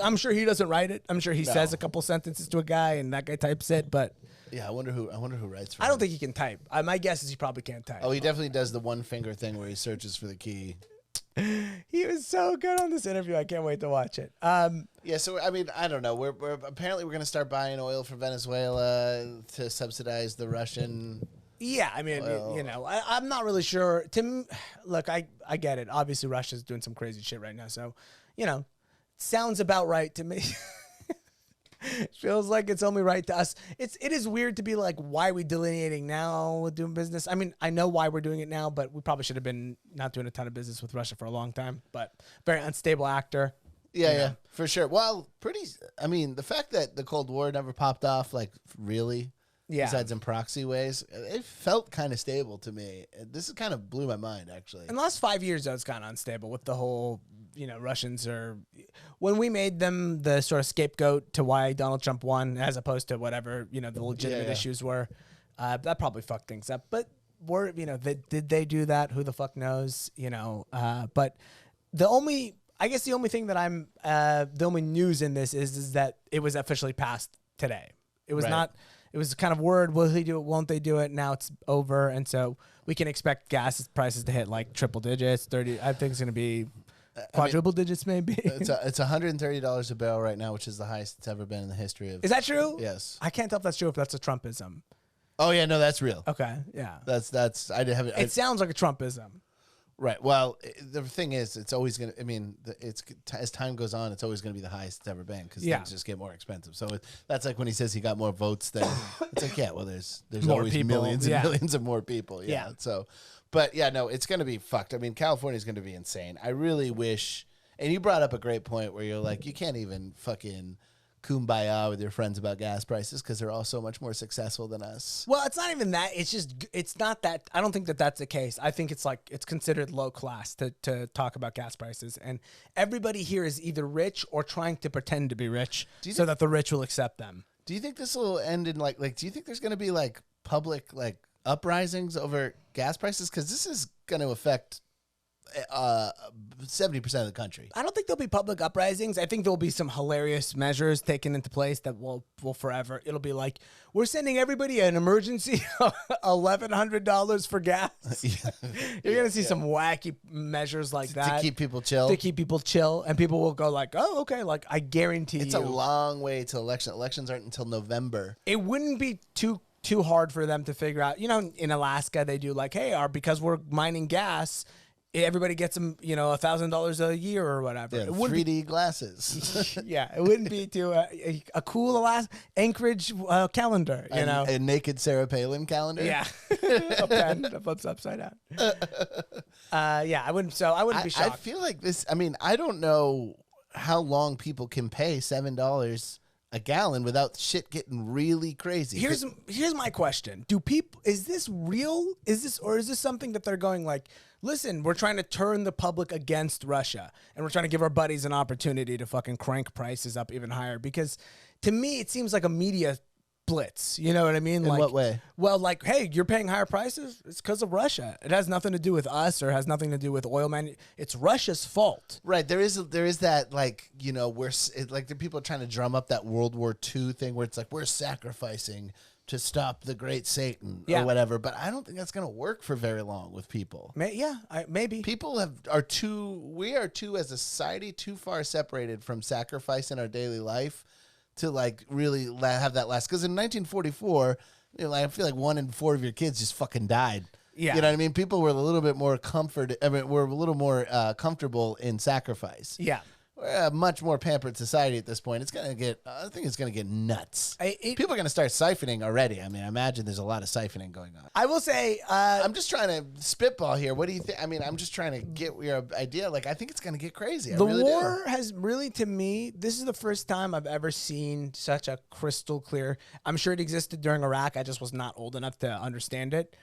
I'm sure he doesn't write it. I'm sure he says a couple sentences to a guy and that guy types it. But yeah, I wonder who writes for him. I don't think he can type. My guess is he probably can't type. Oh, he definitely does the one finger thing where he searches for the key. He was so good on this interview. I can't wait to watch it. Yeah, so I mean, I don't know. We're apparently we're going to start buying oil from Venezuela to subsidize the Russian. Yeah, I mean, you know, I'm not really sure. Look, I get it. Obviously, Russia's doing some crazy shit right now, so you know, sounds about right to me. Feels like it's only right to us. It is weird to be like, why are we delineating now with doing business? I mean, I know why we're doing it now, but we probably should have been not doing a ton of business with Russia for a long time. But very unstable actor. Yeah, for sure. Well, I mean, the fact that the Cold War never popped off, like, really, besides in proxy ways, it felt kind of stable to me. This kind of blew my mind, actually. In the last 5 years, though, it's kind of unstable with the whole, you know, Russians are, when we made them the sort of scapegoat to why Donald Trump won, as opposed to whatever, you know, the legitimate issues were, that probably fucked things up. But you know, did they do that? Who the fuck knows? You know, but the only thing that the only news in this is that it was officially passed today. It was not. It was kind of word. Will he do it? Won't they do it? Now it's over, and so we can expect gas prices to hit like triple digits. 30. I think it's going to be quadruple digits, maybe. It's $130 a barrel right now, which is the highest it's ever been in the history of. Is that true? Yes. I can't tell if that's true. If that's a Trumpism. Oh yeah, no, that's real. Okay, yeah. That's. I didn't have it. It sounds like a Trumpism. Right. Well, the thing is, it's always going to, I mean, as time goes on, it's always going to be the highest it's ever been because things just get more expensive. So that's like when he says he got more votes than, it's like, yeah, well, there's more always people. millions and millions of more people. Yeah. Yeah. So, but yeah, no, it's going to be fucked. I mean, California's going to be insane. I really wish, and you brought up a great point where you're like, you can't even fucking kumbaya with your friends about gas prices because they're all so much more successful than us. Well, it's not even that. It's just, it's not that. I don't think that that's the case. I think it's like, it's considered low class to talk about gas prices. And everybody here is either rich or trying to pretend to be rich so that the rich will accept them. Do you think this will end in like, do you think there's going to be like public like uprisings over gas prices? Because this is going to affect 70% of the country. I don't think there'll be public uprisings. I think there'll be some hilarious measures taken into place that will forever. It'll be like, we're sending everybody an emergency $1,100 for gas. You're going to see some wacky measures like that. To keep people chill. And people will go like, oh, okay. Like, I guarantee it's a long way to election. Elections aren't until November. It wouldn't be too hard for them to figure out. You know, in Alaska, they do like, hey, because we're mining gas, everybody gets them, you know, $1,000 a year or whatever. Yeah, 3D glasses. Yeah, it wouldn't be to a cool Anchorage calendar, you know. A naked Sarah Palin calendar. Yeah, a pen that flips upside down. Yeah, I wouldn't. So I wouldn't be shocked. I feel like this. I mean, I don't know how long people can pay $7 a gallon without shit getting really crazy. Here's my question: do people? Is this real? Is this something that they're going like? Listen, we're trying to turn the public against Russia, and we're trying to give our buddies an opportunity to fucking crank prices up even higher. Because to me, it seems like a media blitz. You know what I mean? In like, what way? Well, like, hey, you're paying higher prices. It's because of Russia. It has nothing to do with us, or has nothing to do with oil man. It's Russia's fault. Right. There is that, like, you know, like the people are trying to drum up that World War II thing where it's like we're sacrificing to stop the great Satan or whatever. But I don't think that's going to work for very long with people. Maybe. People we are too, as a society, too far separated from sacrifice in our daily life to like really have that last. Because in 1944, you know, I feel like 1 in 4 of your kids just fucking died. Yeah. You know what I mean? People were a little bit more we're a little more comfortable in sacrifice. Yeah. We're a much more pampered society at this point. I think it's gonna get nuts. People are gonna start siphoning already. I mean, I imagine there's a lot of siphoning going on. I will say, I'm just trying to spitball here. What do you think? I mean, I'm just trying to get your idea. Like, I think it's gonna get crazy. the war has really, to me, this is the first time I've ever seen such a crystal clear. I'm sure it existed during Iraq. I just was not old enough to understand it.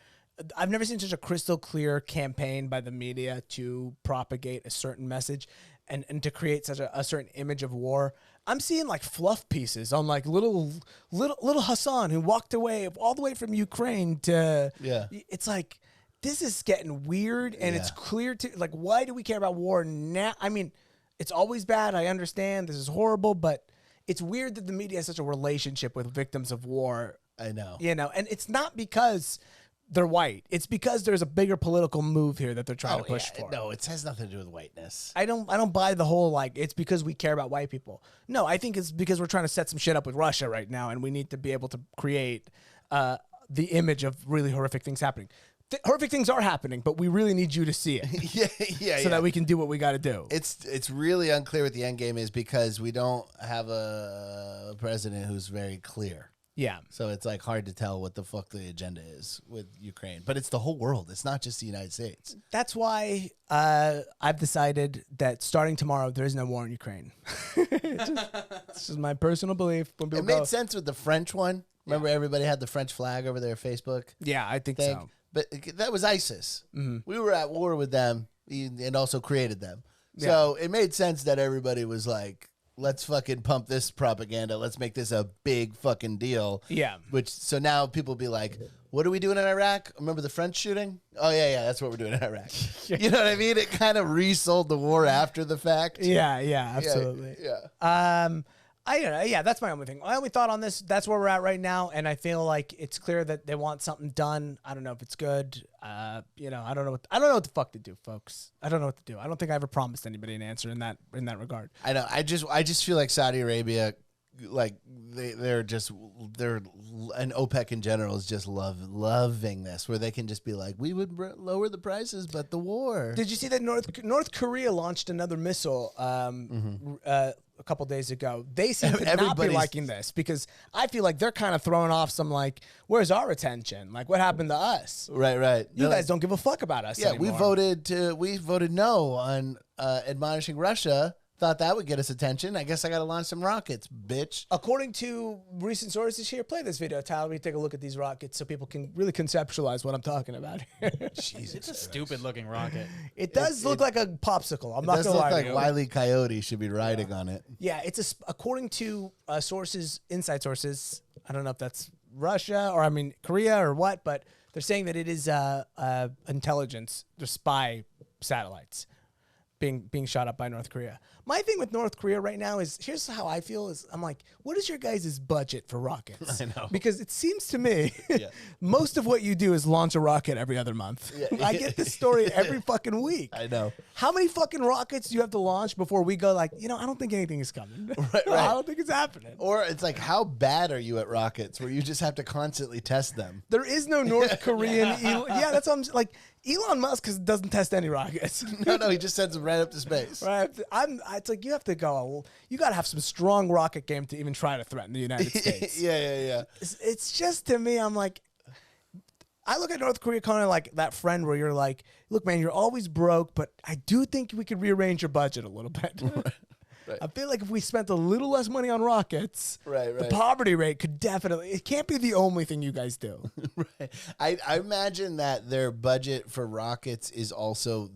I've never seen such a crystal clear campaign by the media to propagate a certain message and to create such a certain image of war. I'm seeing like fluff pieces on like little Hassan who walked away all the way from Ukraine to, it's like, this is getting weird, and it's clear to, like, why do we care about war now? I mean, it's always bad. I understand this is horrible, but it's weird that the media has such a relationship with victims of war. I know. You know, and it's not because they're white. It's because there's a bigger political move here that they're trying to push for. No, it has nothing to do with whiteness. I don't buy the whole, like, it's because we care about white people. No, I think it's because we're trying to set some shit up with Russia right now, and we need to be able to create the image of really horrific things happening. Horrific things are happening, but we really need you to see it. So that we can do what we got to do. It's really unclear what the end game is because we don't have a president who's very clear. Yeah. So it's like hard to tell what the fuck the agenda is with Ukraine. But it's the whole world. It's not just the United States. That's why I've decided that starting tomorrow, there is no war in Ukraine. It's just my personal belief. When It made sense with the French one. Remember everybody had the French flag over their Facebook? Yeah, I think so. But that was ISIS. Mm-hmm. We were at war with them and also created them. So it made sense that everybody was like, let's fucking pump this propaganda. Let's make this a big fucking deal. Yeah. So now people be like, what are we doing in Iraq? Remember the French shooting? Oh, yeah, that's what we're doing in Iraq. You know what I mean? It kind of resold the war after the fact. Yeah, absolutely. Yeah. I don't know. Yeah, that's my only thing. My only thought on this, that's where we're at right now, and I feel like it's clear that they want something done. I don't know if it's good. You know, I don't know what the fuck to do, folks. I don't know what to do. I don't think I ever promised anybody an answer in that regard. I know. I just feel like Saudi Arabia, like they're and OPEC in general is just loving this, where they can just be like, we would lower the prices, but the war. Did you see that North Korea launched another missile a couple days ago? They seem to not be liking this because I feel like they're kind of throwing off some like, where's our attention? Like, what happened to us? Right. You guys don't give a fuck about us. Yeah, anymore. we voted no on admonishing Russia. Thought that would get us attention. I guess I got to launch some rockets, bitch. According to recent sources here, play this video, Tyler. We take a look at these rockets so people can really conceptualize what I'm talking about here. Jesus, it's a stupid looking rocket. It does look like a popsicle. I'm not going to lie. It does look like Wile E. Coyote should be riding on it. Yeah, according to sources, inside sources. I don't know if that's Russia or Korea or what, but they're saying that it is intelligence, the spy satellites being shot up by North Korea. My thing with North Korea right now is, here's how I feel, is I'm like, what is your guys' budget for rockets? I know. Because it seems to me, most of what you do is launch a rocket every other month. Yeah. I get this story every fucking week. I know. How many fucking rockets do you have to launch before we go like, I don't think anything is coming. Right. I don't think it's happening. Or it's like, how bad are you at rockets where you just have to constantly test them? There is no North Korean. Yeah, that's what I'm like. Elon Musk doesn't test any rockets. No, he just sends them right up to space. Right. It's like you have to go. You got to have some strong rocket game to even try to threaten the United States. Yeah. It's just, to me, I'm like, I look at North Korea kind of like that friend where you're like, look, man, you're always broke, but I do think we could rearrange your budget a little bit. I feel like if we spent a little less money on rockets, the poverty rate could definitely. It can't be the only thing you guys do. Right. I imagine that their budget for rockets is also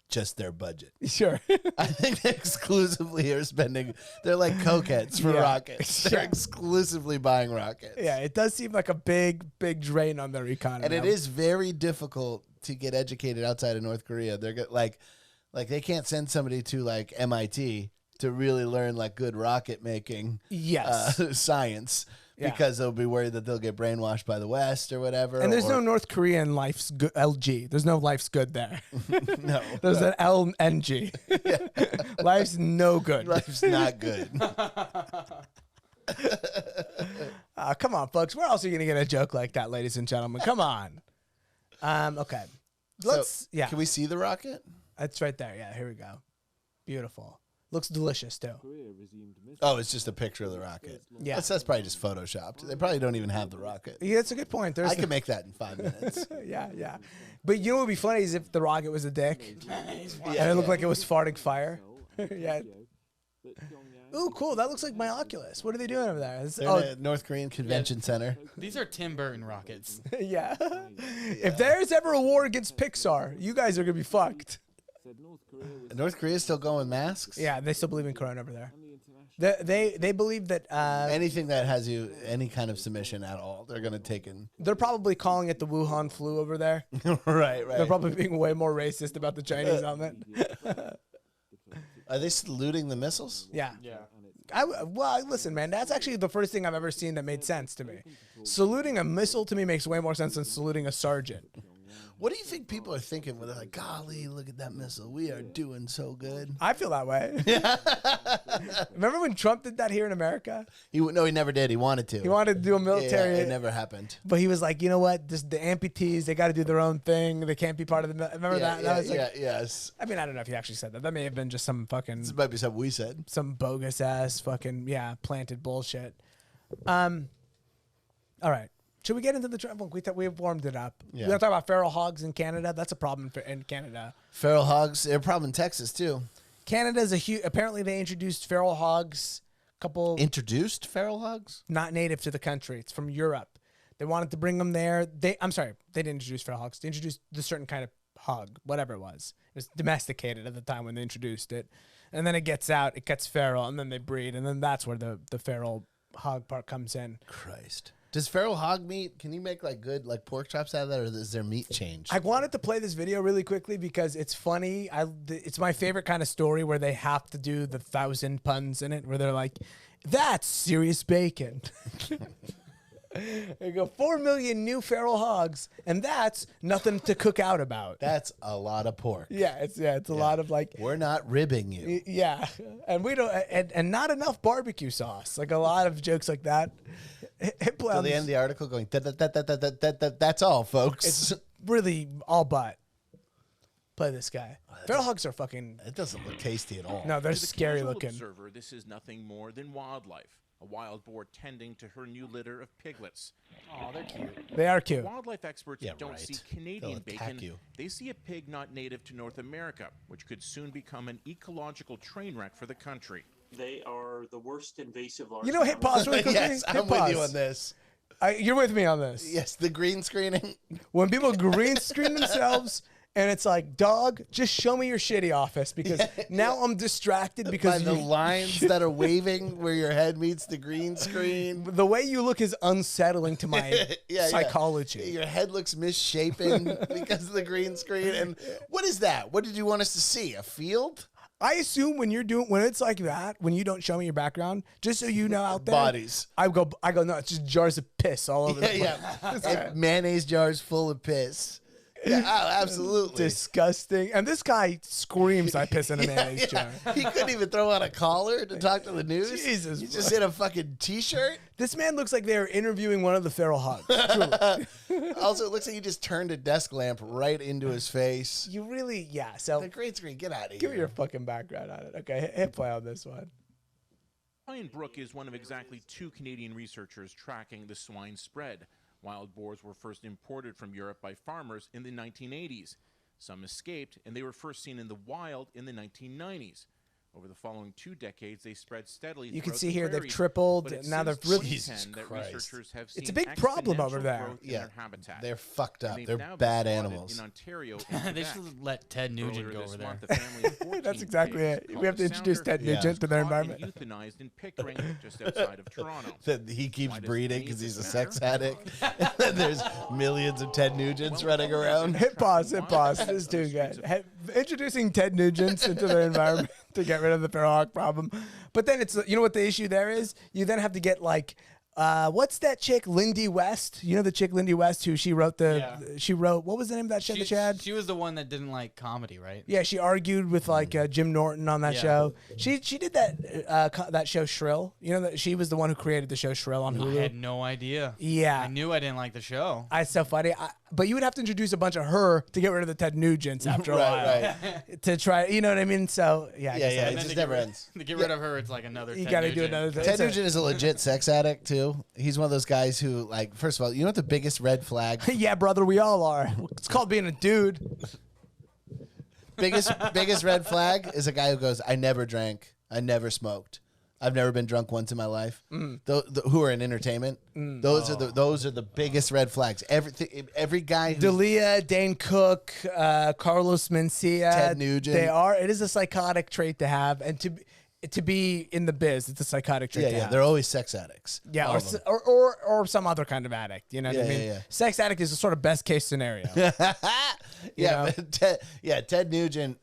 just their budget. Sure. I think they exclusively are spending. They're like coquettes for rockets. They're exclusively buying rockets. Yeah, it does seem like a big drain on their economy. And it is very difficult to get educated outside of North Korea. They're like they can't send somebody to like MIT to really learn like good rocket making science because they'll be worried that they'll get brainwashed by the West or whatever. And there's no North Korean life's good LG. There's no life's good there. No. There's an LNG. Life's no good. Life's not good. Come on, folks. Where else are you going to get a joke like that, ladies and gentlemen? Come on. Okay. Can we see the rocket? It's right there. Yeah, here we go. Beautiful. Looks delicious, too. Oh, it's just a picture of the rocket. Yeah. That's probably just photoshopped. They probably don't even have the rocket. Yeah, that's a good point. I can make that in 5 minutes. Yeah. But you know what would be funny is if the rocket was a dick and it looked like it was farting fire. Yeah. Ooh, cool. That looks like my Oculus. What are they doing over there? They're in a North Korean convention center. These are Tim Burton rockets. Yeah. If there's ever a war against Pixar, you guys are going to be fucked. North Korea's still going masks? Yeah, they still believe in Corona over there. They believe that anything that has you any kind of submission at all, they're gonna take in. They're probably calling it the Wuhan flu over there. Right. They're probably being way more racist about the Chinese element. Are they saluting the missiles? Yeah. Well, listen, man, that's actually the first thing I've ever seen that made sense to me. Saluting a missile to me makes way more sense than saluting a sergeant. What do you think people are thinking when they're like, golly, look at that missile. We are doing so good. I feel that way. Remember when Trump did that here in America? No, he never did. He wanted to. He wanted to do a military. Yeah, it never happened. But he was like, you know what? The amputees, they got to do their own thing. They can't be part of the. Remember that? Yeah, that was like, yes. I mean, I don't know if he actually said that. That may have been just some fucking. This might be something we said. Some bogus ass fucking planted bullshit. All right. Should we get into the trend? We've warmed it up. Yeah. We're going to talk about feral hogs in Canada. That's a problem in Canada. Feral hogs, they're a problem in Texas, too. Canada's a huge... Apparently, they introduced feral hogs. Introduced feral hogs? Not native to the country. It's from Europe. They wanted to bring them there. I'm sorry. They didn't introduce feral hogs. They introduced the certain kind of hog, whatever it was. It was domesticated at the time when they introduced it. And then it gets out. It gets feral, and then they breed. And then that's where the feral hog part comes in. Christ. Does feral hog meat, can you make like good like pork chops out of that, or is their meat changed? I wanted to play this video really quickly because it's funny. It's my favorite kind of story where they have to do the 1,000 puns in it, where they're like, that's serious bacon. They go 4 million new feral hogs, and that's nothing to cook out about. That's a lot of pork. Yeah, it's a lot of like. We're not ribbing you. Yeah, and we don't, and not enough barbecue sauce. Like a lot of jokes like that. Till the end of the article, going that's all, folks. It's really all but. Play this guy. Feral hogs are fucking. It doesn't look tasty at all. No, they're To the scary casual looking. observer, this is nothing more than wildlife. A wild boar tending to her new litter of piglets. Oh, they're cute. They are cute. Wildlife experts don't see Canadian bacon. You. They see a pig not native to North America, which could soon become an ecological train wreck for the country. They are the worst invasive large. You know, hit pause really quickly. Yes, Hit I'm with you pause. on this. You're with me on this. Yes, the green screening. When people green screen themselves, and it's like, dog, just show me your shitty office because now I'm distracted because By the lines that are waving where your head meets the green screen. The way you look is unsettling to my psychology. Your head looks misshapen because of the green screen. And what is that? What did you want us to see? A field? I assume when it's like that, when you don't show me your background, just so you know out there, Bodies. I go, no, it's just jars of piss all over the place. Yeah. And mayonnaise jars full of piss. Yeah, oh, absolutely. Disgusting. And this guy screams I piss in a mayonnaise jar. He couldn't even throw on a collar to talk to the news. Jesus. He just in a fucking t-shirt. This man looks like they're interviewing one of the feral hogs. Truly. Also, it looks like he just turned a desk lamp right into his face. You really, yeah. So The green screen, get out of here. give me your fucking background on it. Okay, hit play on this one. Brian Brook is one of exactly 2 Canadian researchers tracking the swine spread. Wild boars were first imported from Europe by farmers in the 1980s. Some escaped, and they were first seen in the wild in the 1990s. Over the following 2 decades, they spread steadily. You can throughout see the here they've prairies, tripled. but it's Now they're since really. 2010 Jesus that Christ. researchers have It's a seen big problem over exponential there. growth in Yeah, their habitat. they're fucked And up. they've They're now been bad spotted animals. in Ontario and They Quebec. should let Ted Nugent Earlier go this over there. month, a family of 14 That's exactly pigs it. We called have to the introduce Sounder Ted Yeah. Nugent to their caught and environment. euthanized in Pickering, just outside of Toronto. That he keeps Why does breeding it because need he's a this sex matter? addict. And there's millions of Ted Nugents running around. Hit pause. This is too good. Introducing Ted Nugent into their environment to get rid of the feral hog problem. But then it's, you know what the issue there is? You then have to get like, what's that chick, Lindy West? You know the chick, Lindy West, who she wrote what was the name of that show that she had? She was the one that didn't like comedy, right? Yeah, she argued with like Jim Norton on that Yeah. show. She did that show Shrill. You know that she was the one who created the show Shrill on I Hulu. had no idea. Yeah. I knew I didn't like the show. It's so funny. But you would have to introduce a bunch of her to get rid of the Ted Nugents after a while. Right. To try, you know what I mean? So, yeah. I Yeah, guess yeah. that- It And then just to never get rid- ends. To get rid of her, it's like another. You Ted got to do Nugent. another thing. Ted It's a- Nugent is a legit sex addict too. He's one of those guys who, like, first of all, you know what the biggest red flag? Yeah, brother, we all are. It's called being a dude. biggest red flag is a guy who goes, "I never drank, I never smoked, I've never been drunk once in my life." Who are in entertainment? Those are the biggest red flags. Every guy. Who's, D'Elia, Dane Cook, Carlos Mencia. Ted Nugent. It is a psychotic trait to have. And to be in the biz, it's a psychotic trait to have. they're always sex addicts. Yeah, All or, of them. or some other kind of addict. You know what I Yeah, mean? yeah, yeah. Sex addict is a sort of best case scenario. Yeah, know? but Ted Nugent.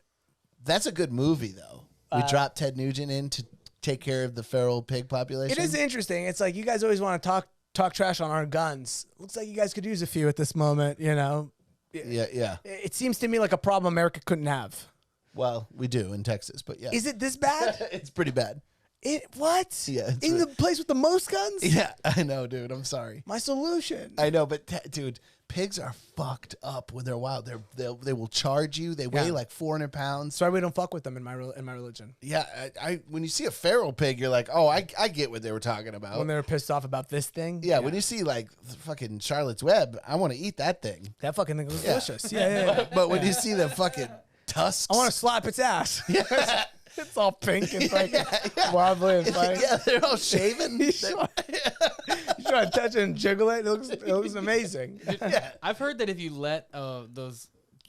That's a good movie though. We dropped Ted Nugent in to take care of the feral pig population. It is interesting. It's like you guys always want to talk trash on our guns. Looks like you guys could use a few at this moment. You know, Yeah. it seems to me like a problem America couldn't have. Well, we do in Texas, but yeah, Is it this bad? it's pretty bad. What? Yeah, it's in the place with the most guns? Yeah, I know, dude. I'm sorry. My solution. I know, but dude, pigs are fucked up when they're wild. They will charge you. They weigh Yeah. like 400 pounds. Sorry, we don't fuck with them in my religion. Yeah, I when you see a feral pig, you're like, oh, I get what they were talking about. When they were pissed off about this thing. yeah, when you see like fucking Charlotte's Web, I want to eat that thing. That fucking thing was delicious. Yeah. But when you see the fucking tusks, I want to slap its ass. It's all pink and like yeah. wobbly and funny. yeah, they're all shaven. You try to touch it and jiggle it. It looks amazing. Yeah. I've heard that if you let those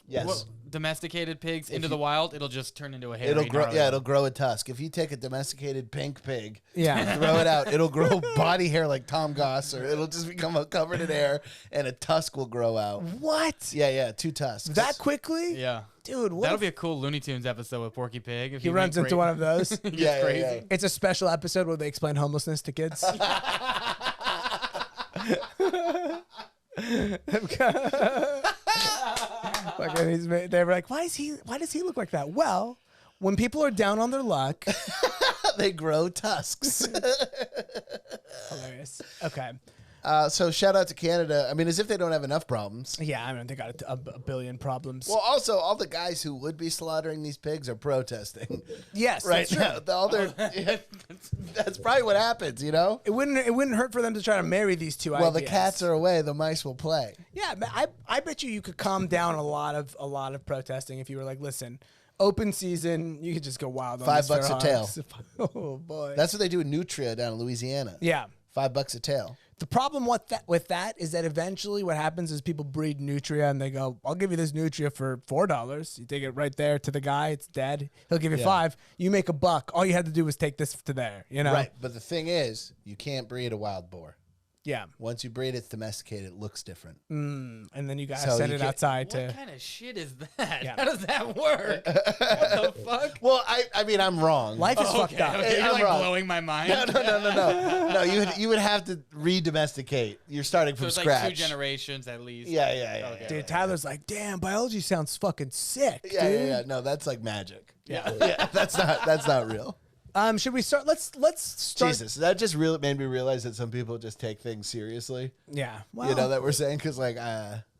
Yes. domesticated pigs into the wild, it'll just turn into a hairy. It'll grow. gnarly Yeah, one. it'll grow a tusk. If you take a domesticated pink pig, Yeah. throw it out, it'll grow body hair like Tom Goss, or it'll just become covered in hair, and a tusk will grow out. What? Yeah, 2 tusks. That quickly? Yeah. Dude, what That'll if be a cool Looney Tunes episode with Porky Pig. If he runs into one of those? yeah, crazy. yeah. It's a special episode where they explain homelessness to kids. They were like, why does he look like that? Well, when people are down on their luck. They grow tusks. Hilarious. Okay. So shout out to Canada. I mean, as if they don't have enough problems. Yeah, I mean, they got a billion problems. Well, also, all the guys who would be slaughtering these pigs are protesting. yes, Right that's true. now. That's probably what happens, you know? It wouldn't hurt for them to try to marry these two Well, the ideas. cats are away, the mice will play. Yeah, but I bet you could calm down a lot of protesting if you were like, listen, open season, you could just go wild. On $5 these a feral tail. hogs. Oh boy. That's what they do in Nutria down in Louisiana. yeah. $5 a tail. The problem with that is that eventually what happens is people breed nutria and they go, I'll give you this nutria for $4. You take it right there to the guy, it's dead. He'll give you $5. You make $1. All you had to do was take this to there, you know? Right. But the thing is, you can't breed a wild boar. Yeah. Once you breed it, it's domesticated, it looks different. And then you gotta So send you it can't- outside What to. kind of shit is that? Yeah. How does that work? What the fuck? Well, I mean, I'm wrong. Life is fucked up. Okay, I'm you're like wrong. blowing my mind. No, you would have to re-domesticate. You're starting So from it's scratch. like 2 generations at least. Yeah. Okay. Dude, Tyler's like, damn, biology sounds fucking sick, dude. Yeah. No, that's like magic. Yeah, that's not real. Should we start? Let's start. Jesus, that just really made me realize that some people just take things seriously. Yeah. Well, You know that we're saying because like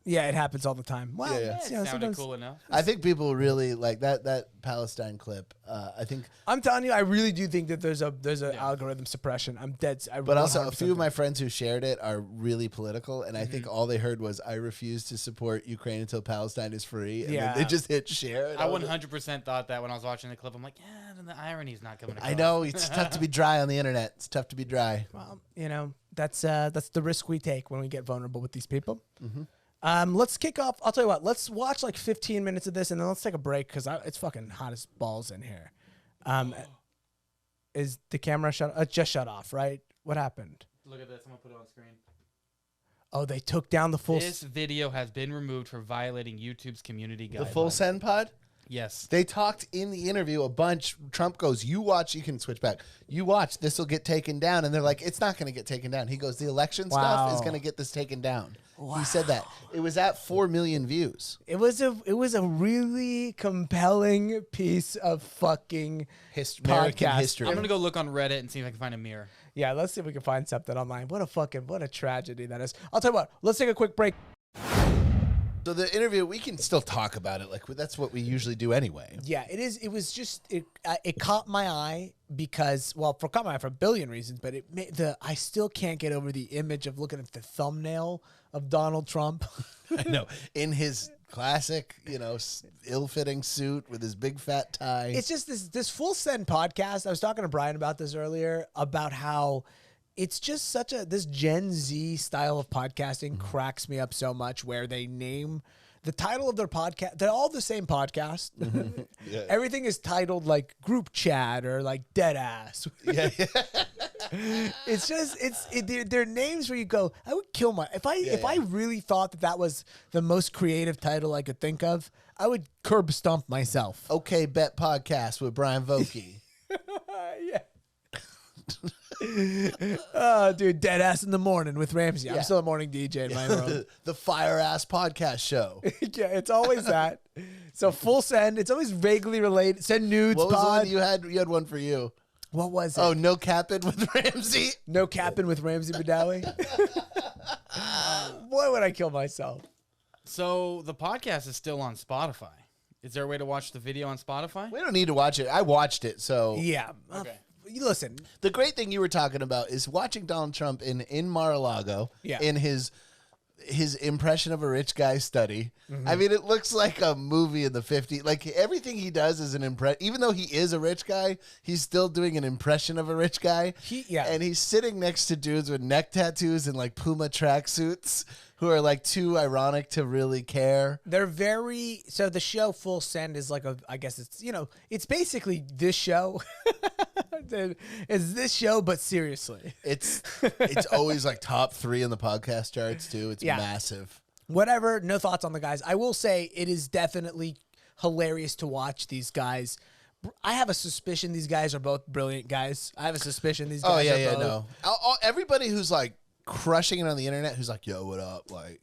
Yeah, it happens all the time. Well, Yeah, Yeah, yeah. it you know, sounded sometimes cool enough. I think people really like that Palestine clip. I think, I'm telling you, I really do think that there's a algorithm suppression. I'm dead. but also a few of my think. friends who shared it are really political, and I think all they heard was, "I refuse to support Ukraine until Palestine is free," and then they Yeah. just hit share. And I was 100% thought that when I was watching the clip. I'm like, yeah, then the irony's not coming across. I know it's tough to be dry on the internet. It's tough to be dry. Well, you know, that's the risk we take when we get vulnerable with these people. Mm-hmm. Let's kick off. I'll tell you what. Let's watch like 15 minutes of this, and then let's take a break because it's fucking hot as balls in here. Is the camera shut? Just shut off, right? What happened? Look at this. I'm going to put it on screen. Oh, they took down the full. This video has been removed for violating YouTube's community guidelines. The full send pod. Yes. They talked in the interview a bunch. Trump goes, "You watch, you can switch back. You watch, this will get taken down." And they're like, "It's not going to get taken down." He goes, "The election stuff is going to get this taken down." He said that. It was at 4 million views. It was a really compelling piece of fucking American podcast. history. I'm going to go look on Reddit and see if I can find a mirror. Yeah, let's see if we can find something online. What a tragedy that is. I'll tell you what. Let's take a quick break. So the interview, we can still talk about it. Like, that's what we usually do anyway. Yeah, it is. It was just it caught my eye because, well, caught my eye for a billion reasons, but I still can't get over the image of looking at the thumbnail of Donald Trump. I know. In his classic, ill-fitting suit with his big fat tie. It's just this Full Send podcast. I was talking to Bryan about this earlier, about how it's just this Gen Z style of podcasting cracks me up so much, where they name the title of their podcast. They're all the same podcast. Yeah. Everything is titled like group chat or like dead ass. Yeah. It's just they're names where you go, I would kill if I really thought that was the most creative title I could think of, I would curb stomp myself. Okay, Bet Podcast with Brian Vokey. Yeah. Oh, dude, dead ass in the morning with Ramsey. I'm still a morning DJ in my world. The Fire Ass Podcast Show. Yeah, it's always that. So Full Send, it's always vaguely related. Send nudes, What was the pod. one you had? You had one for you. What was it? Oh, No Capping with Ramsey. No Capping with Ramsey Badawi. Boy, would I kill myself. So the podcast is still on Spotify. Is there a way to watch the video on Spotify? We don't need to watch it. I watched it, so. Yeah. Okay. You listen. The great thing you were talking about is watching Donald Trump in Mar-a-Lago in his impression of a rich guy study. Mm-hmm. I mean, it looks like a movie in the 50s. Like, everything he does is an impression. Even though he is a rich guy, he's still doing an impression of a rich guy. And he's sitting next to dudes with neck tattoos and like Puma tracksuits who are like too ironic to really care. They're so the show Full Send is like I guess it's basically this show. It's this show, but seriously. It's always like top 3 in the podcast charts too. It's massive. Whatever, no thoughts on the guys. I will say it is definitely hilarious to watch these guys. I have a suspicion these guys are both brilliant guys. I have a suspicion these guys are both. No. Everybody who's like crushing it on the internet, who's like, "Yo, what up?" Like,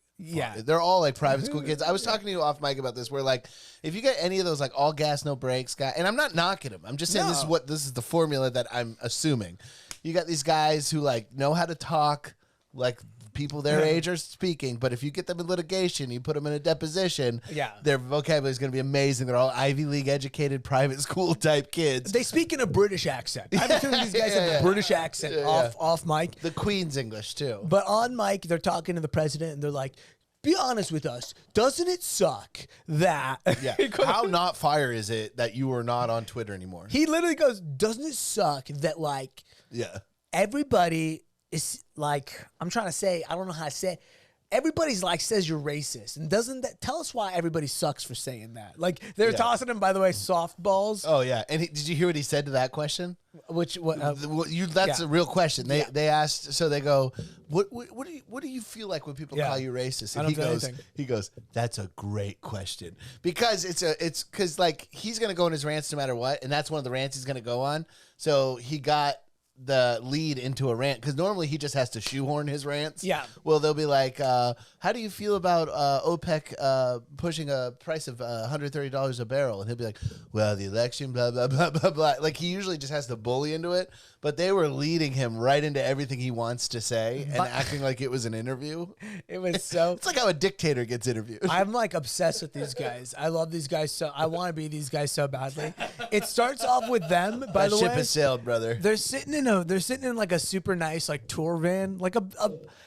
they're all like private school kids. I was talking to you off mic about this, where like, if you get any of those like all gas no brakes guy, and I'm not knocking them, I'm just saying this is the formula that I'm assuming. You got these guys who like know how to talk like people their age are speaking, but if you get them in litigation, you put them in a deposition, their vocabulary is going to be amazing. They're all Ivy League educated, private school type kids. They speak in a British accent. I have a feeling these guys have a British accent off mic. The Queen's English too. But on mic, they're talking to the president and they're like, be honest with us. Doesn't it suck that... Yeah. How not fire is it that you are not on Twitter anymore? He literally goes, doesn't it suck that like everybody is like, I'm trying to say, I don't know how to say it. Everybody's like says you're racist, and doesn't that tell us why everybody sucks for saying that? Like they're tossing him, by the way, softballs. Oh yeah, and did you hear what he said to that question? That's a real question. They asked, so they go, what do you feel like when people call you racist? And he goes, that's a great question, because it's because like he's gonna go in his rants no matter what, and that's one of the rants he's gonna go on. So he got the lead into a rant, because normally he just has to shoehorn his rants. Yeah. Well, they'll be like, how do you feel about OPEC pushing a price of $130 a barrel? And he'll be like, well, the election, blah, blah, blah, blah, blah. Like, he usually just has to bully into it. but they were leading him right into everything he wants to say and acting like it was an interview. It was so. It's like how a dictator gets interviewed. I'm like obsessed with these guys. I love these guys so. I want to be these guys so badly. It starts off with them. By That the ship way, has sailed, brother. they're sitting in like a super nice like tour van, like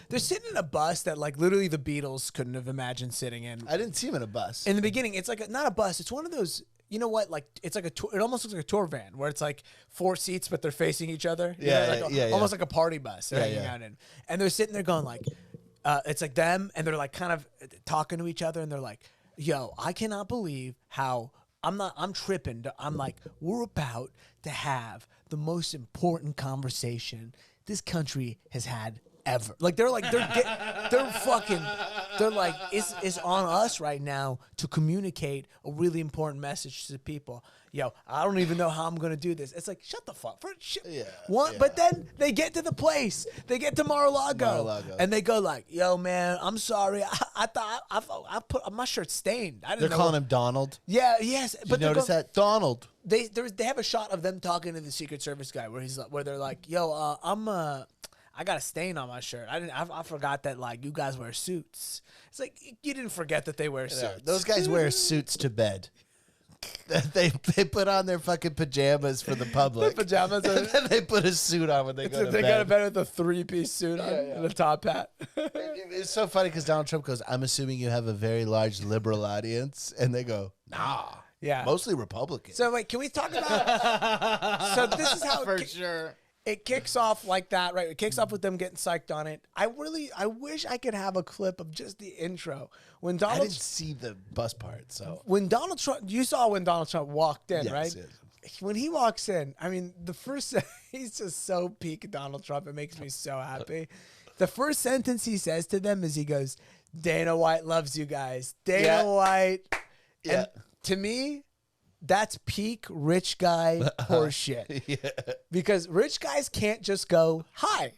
they're sitting in a bus that like literally the Beatles couldn't have imagined sitting in. I didn't see him in a bus. In the beginning, it's like not a bus. It's one of those. You know what? Like it's like a tour. It almost looks like a tour van where it's like 4 seats, but they're facing each other. You Yeah, know, like yeah. almost like a party bus. They're hanging yeah. out in, and they're sitting there going like, it's like them, and they're like kind of talking to each other, and they're like, "Yo, I cannot believe how I'm tripping. I'm like, we're about to have the most important conversation this country has had ever." Like they're like they're like it's on us right now to communicate a really important message to the people. Yo, I don't even know how I'm gonna do this. It's like shut the fuck. Yeah. But then they get to the place. They get to Mar-a-Lago, Mar-a-Lago. and they go like, "Yo, man, I'm sorry. I thought I put my shirt stained. I didn't They're know." calling him Donald. Yeah, yes. Did you notice that? Donald. They have a shot of them talking to the Secret Service guy where they're like, "Yo, I got a stain on my shirt. I forgot that like you guys wear suits." It's like you didn't forget that they wear suits. Those guys wear suits to bed. They put on their fucking pajamas for the public. Pajamas. And then they put a suit on when they go to They bed. got a bed with a 3-piece suit on and a top hat. It's so funny because Donald Trump goes, "I'm assuming you have a very large liberal audience," and they go, "Nah, Yeah. mostly Republican." So wait, can we talk about? So this is how For sure. it kicks off like that, right? It kicks off with them getting psyched on it. I wish I could have a clip of just the intro when I Donald. didn't see the bus part, so When Donald Trump, you saw when Donald Trump walked in, Yes, right? yes. When he walks in, I mean, the first he's just so peak Donald Trump. It makes me so happy. The first sentence he says to them is he goes, "Dana White loves you guys." Dana Yeah. White. Yeah. And to me, that's peak rich guy horseshit. Yeah. Because rich guys can't just go, "Hi,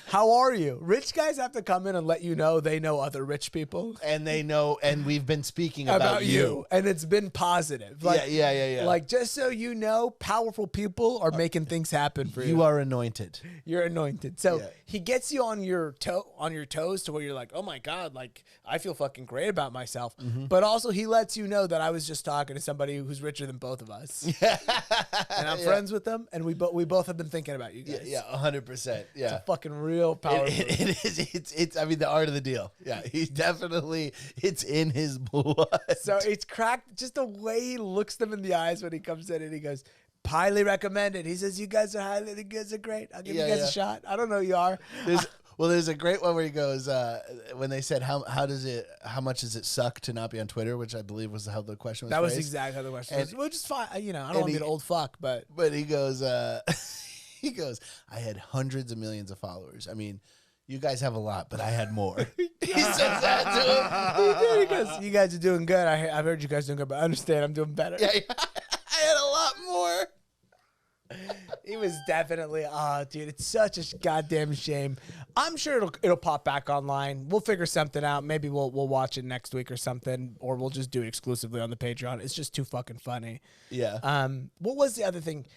how are you?" Rich guys have to come in and let you know they know other rich people And they know, and we've been speaking about you. and it's been positive. Like, Yeah. Like, just so you know, powerful people are making things happen for you. You are anointed. You're anointed. So Yeah. he gets you on your toes to where you're like, "Oh my God, like I feel fucking great about myself." Mm-hmm. But also he lets you know that I was just talking to somebody who's richer than both of us. And I'm friends with them, and we both have been thinking about you guys. Yeah, 100%. Yeah. It's a fucking real power. It is. It's. I mean, the art of the deal. Yeah, he's definitely. It's in his blood. So it's cracked. Just the way he looks them in the eyes when he comes in and he goes, "Highly recommended." He says, "You guys are great. I'll give you guys a shot." I don't know who you are. There's a great one where he goes when they said how much does it suck to not be on Twitter, which I believe was how the question was. That was phrased. exactly how the question was. And- Which is fine. I don't want to be an old fuck, but But he goes, he goes, "I had hundreds of millions of followers. I mean, you guys have a lot, but I had more." He says that to him. he goes, "You guys are doing good. I've heard you guys doing good, but I understand I'm doing better." Yeah, I had a lot more. He was definitely, dude, it's such a goddamn shame. I'm sure it'll pop back online. We'll figure something out. Maybe we'll watch it next week or something, or we'll just do it exclusively on the Patreon. It's just too fucking funny. Yeah. What was the other thing?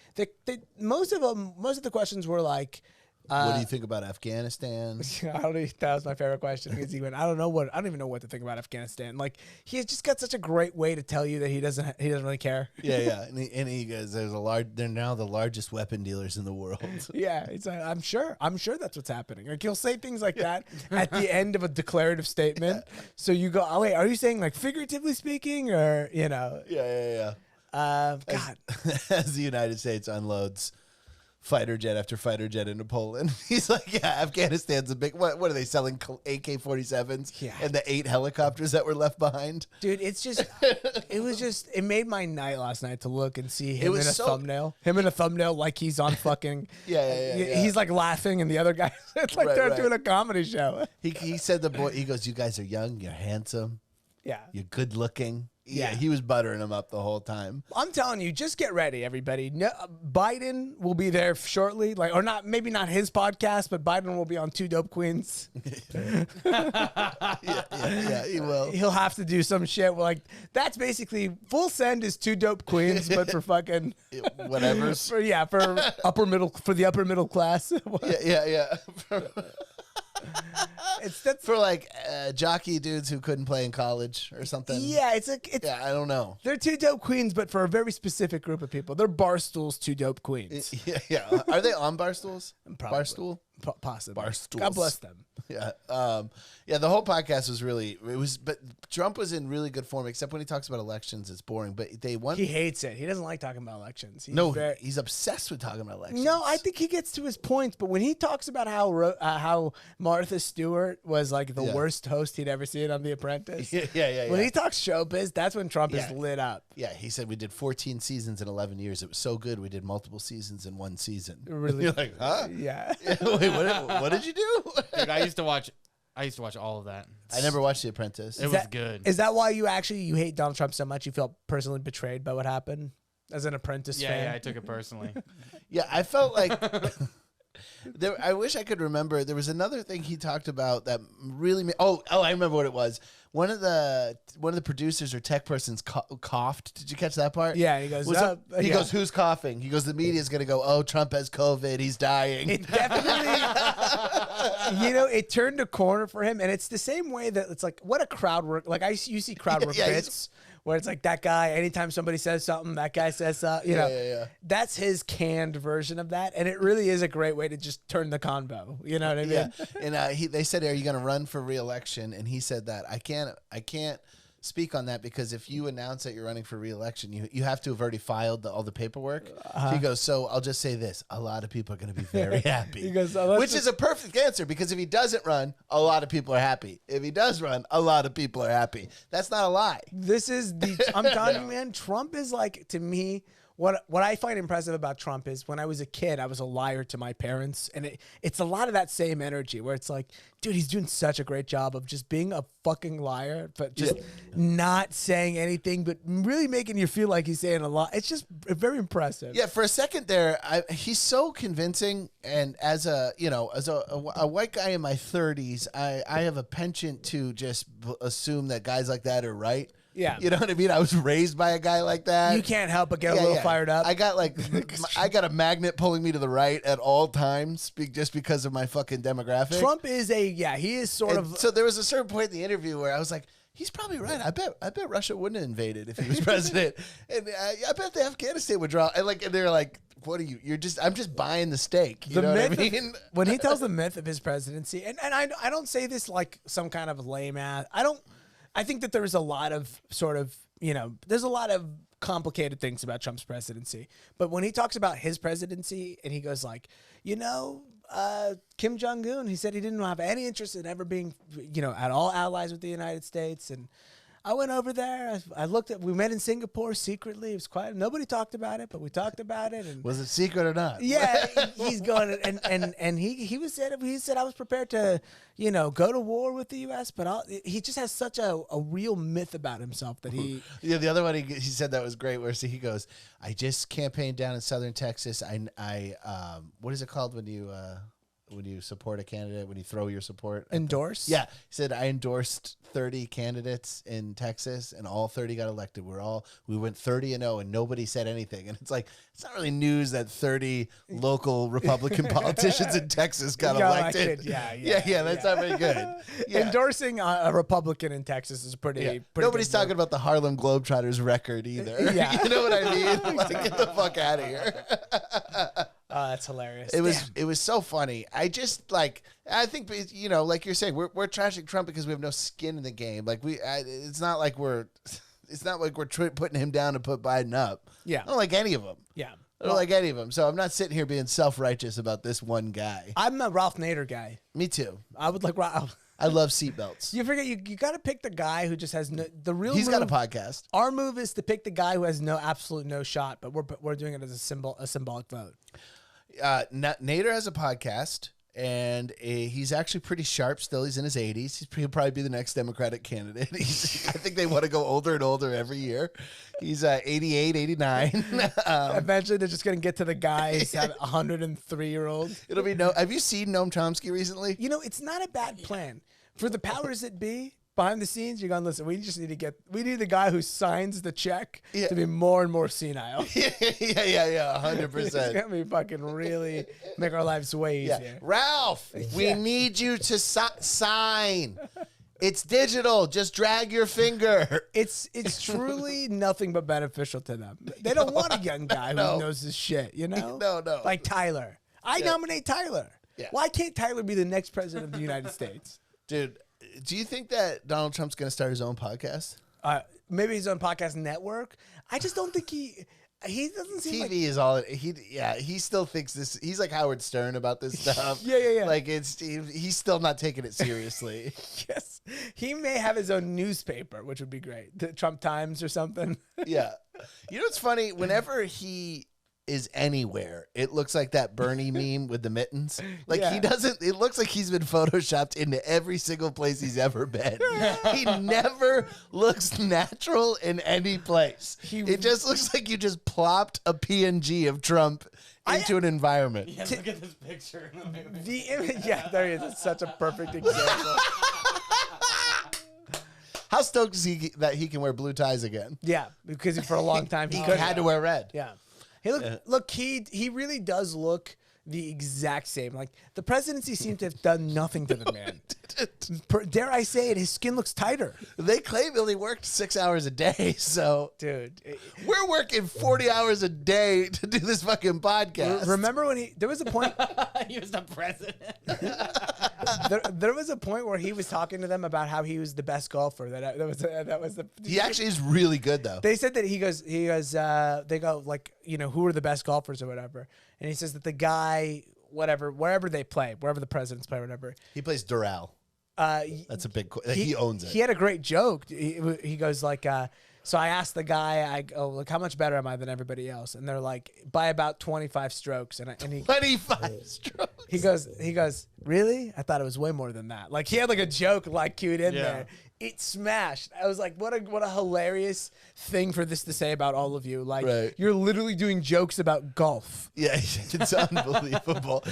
Most of the questions were like, what do you think about Afghanistan? that was my favorite question because he went, I don't even know what to think about Afghanistan. Like he's just got such a great way to tell you that he doesn't really care. Yeah. And he goes, they're now the largest weapon dealers in the world. Yeah, it's like, I'm sure that's what's happening. Like he'll say things like that at the end of a declarative statement. So you go, "Oh wait, are you saying like figuratively speaking or Yeah. God, As the United States unloads fighter jet after fighter jet into Poland, he's like, "Yeah, Afghanistan's a big. What are they selling? AK-47s Yeah. and the 8 helicopters that were left behind." dude, it made my night last night to look and see him in was a so- thumbnail. Him in a thumbnail like he's on fucking Yeah. He's like laughing and the other guy it's like Right, they're right. doing a comedy show. He said he goes, "You guys are young, you're handsome, Yeah. you're good looking." Yeah, he was buttering him up the whole time. I'm telling you, just get ready, everybody. No, Biden will be there shortly, or not, maybe not his podcast, but Biden will be on Two Dope Queens. Yeah, he will. He'll have to do some shit. That's basically Full Send is Two Dope Queens, but for fucking Whatever. for the upper middle class. Yeah. That's For like jockey dudes who couldn't play in college or something. yeah, it's I don't know. they're Two Dope Queens, but for a very specific group of people. They're Barstool's Two Dope Queens. Yeah. Are they on Barstools? Probably. Barstool? Possibly. Barstools. God bless them. Yeah. The whole podcast was but Trump was in really good form, except when he talks about elections, it's boring. But they won. He hates it. He doesn't like talking about elections. He's obsessed with talking about elections. No, I think he gets to his points, but when he talks about how Martha Stewart was like the worst host he'd ever seen on The Apprentice. Yeah. When he talks showbiz, that's when Trump is lit up. Yeah, he said we did 14 seasons in 11 years. It was so good we did multiple seasons in one season. Really? You're like, huh? Yeah. Wait, what did you do? Dude, I used to watch all of that. I never watched The Apprentice. It was good. Is that why you hate Donald Trump so much? You felt personally betrayed by what happened as an Apprentice fan? Yeah, I took it personally. Yeah, I felt like I wish I could remember. There was another thing he talked about that really I remember what it was. One of the producers or tech persons coughed. Did you catch that part? Yeah, he goes, he goes, who's coughing? He goes, the media's going to go, oh, Trump has COVID. He's dying. It definitely, it turned a corner for him. And it's the same way that it's like, what a crowd work. Like you see crowd work bits where it's like that guy, anytime somebody says something, that guy says something, Yeah. That's his canned version of that. And it really is a great way to just turn the convo. You know what I mean? Yeah. And they said, are you going to run for re-election? And he said that I can't speak on that because if you announce that you're running for re-election, you have to have already filed all the paperwork. He goes, so I'll just say this. A lot of people are going to be very happy. He goes, which is a perfect answer because if he doesn't run, a lot of people are happy. If he does run, a lot of people are happy. That's not a lie. I'm telling you, man, Trump is like, to me, what I find impressive about Trump is when I was a kid, I was a liar to my parents. And it's a lot of that same energy where it's like, dude, he's doing such a great job of just being a fucking liar, but just not saying anything, but really making you feel like he's saying a lot. It's just very impressive. Yeah, for a second there, he's so convincing. And as a white guy in my 30s, I have a penchant to just assume that guys like that are right. Yeah. You know what I mean? I was raised by a guy like that. You can't help but get a little fired up. I got I got a magnet pulling me to the right at all times just because of my fucking demographic. Trump is he is sort of. So there was a certain point in the interview where I was like, he's probably right. I bet Russia wouldn't have invaded if he was president. And I bet the Afghanistan would draw. And they're like, what are you? I'm just buying the steak. You know what I mean? When he tells the myth of his presidency, and I don't say this like some kind of lame ass. I think that there's a lot of there's a lot of complicated things about Trump's presidency. But when he talks about his presidency and he goes like, Kim Jong-un, he said he didn't have any interest in ever being, at all allies with the United States. And I went over there. We met in Singapore secretly. It was quiet. Nobody talked about it, but we talked about it. And was it secret or not? Yeah, he's going and he said I was prepared to, go to war with the U.S. But he just has such a real myth about himself that he. Yeah, the other one he said that was great. Where he goes, I just campaigned down in Southern Texas. I what is it called when you support a candidate, when you throw your support? Endorse? Yeah. He said, I endorsed 30 candidates in Texas and all 30 got elected. We went 30-0 and nobody said anything. And it's like, it's not really news that 30 local Republican politicians in Texas got elected. Yeah. That's not very good. Yeah. Endorsing a Republican in Texas is pretty Nobody's talking about the Harlem Globetrotters record either. Yeah. You know what I mean? Like, get the fuck out of here. Oh, that's hilarious. It was so funny. I think like you're saying, we're trashing Trump because we have no skin in the game. Like it's not like we're putting him down to put Biden up. Yeah, I don't like any of them. Yeah, I don't like any of them. So I'm not sitting here being self-righteous about this one guy. I'm a Ralph Nader guy. Me too. I would like Ralph. I love seatbelts. You forget you got to pick the guy who just has the real. He's move, got a podcast. Our move is to pick the guy who has absolute no shot, but we're doing it as a symbolic vote. Nader has a podcast, And he's actually pretty sharp still. He's in his 80s. He'll probably be the next Democratic candidate. I think they want to go older and older every year. He's 88, 89. Eventually, they're just going to get to the guy who's 103-year-old. It'll be Have you seen Noam Chomsky recently? You know, it's not a bad plan. For the powers that be, behind the scenes, you're going, listen, we need the guy who signs the check to be more and more senile. yeah, 100%. It's going to be fucking really make our lives way easier. Ralph, we need you to sign. It's digital. Just drag your finger. It's truly nothing but beneficial to them. They don't want a young guy who knows his shit, you know? No. Like Tyler. I nominate Tyler. Yeah. Why can't Tyler be the next president of the United States? Dude, do you think that Donald Trump's going to start his own podcast? Maybe his own podcast network. I just don't think he doesn't seem TV is all he still thinks this. He's like Howard Stern about this stuff. Yeah. Like he's still not taking it seriously. Yes, he may have his own newspaper, which would be great. The Trump Times or something. Yeah, you know what's funny? Whenever he is anywhere, it looks like that Bernie meme with the mittens. Like he doesn't. It looks like he's been photoshopped into every single place he's ever been. He never looks natural in any place. It just looks like you just plopped a PNG of Trump into an environment. Yeah, look at this picture. The image, there he is. It's such a perfect example. How stoked is he that he can wear blue ties again? Yeah, because for a long time he had to wear red. Yeah. Hey, look, he really does look the exact same. Like, the presidency seems to have done nothing to the man. Dare I say it, his skin looks tighter. They claim he only worked 6 hours a day, so... Dude. We're working 40 hours a day to do this fucking podcast. Remember when there was a point... He was the president. there was a point where he was talking to them about how he was the best golfer. That was the... He actually is really good, though. They said that he goes, they go, like, you know, who are the best golfers or whatever. And he says that the guy, wherever they play, wherever the presidents play or whatever. He plays Doral. That's a big... He owns it. He had a great joke. He goes like, so I asked the guy, I go, like, how much better am I than everybody else? And they're like, by about 25 strokes. And he 25 strokes. He goes, really? I thought it was way more than that. Like, he had like a joke like cued in there. It smashed. I was like, what a hilarious thing for this to say about all of you. Like, you're literally doing jokes about golf. Yeah, it's unbelievable.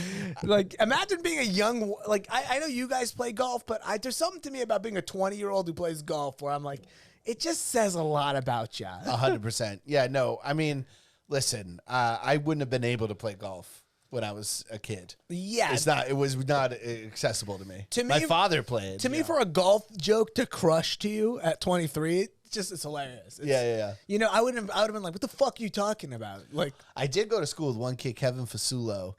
Like, imagine being a young, like, I know you guys play golf, but there's something to me about being a 20-year-old who plays golf where I'm like, it just says a lot about you. 100%. Yeah, no, I mean, listen, I wouldn't have been able to play golf when I was a kid. Yeah. It was not accessible to me. To me, my father played. To me, for a golf joke to crush to you at 23, it's hilarious. Yeah. You know, I would have been like, what the fuck are you talking about? Like, I did go to school with one kid, Kevin Fasulo,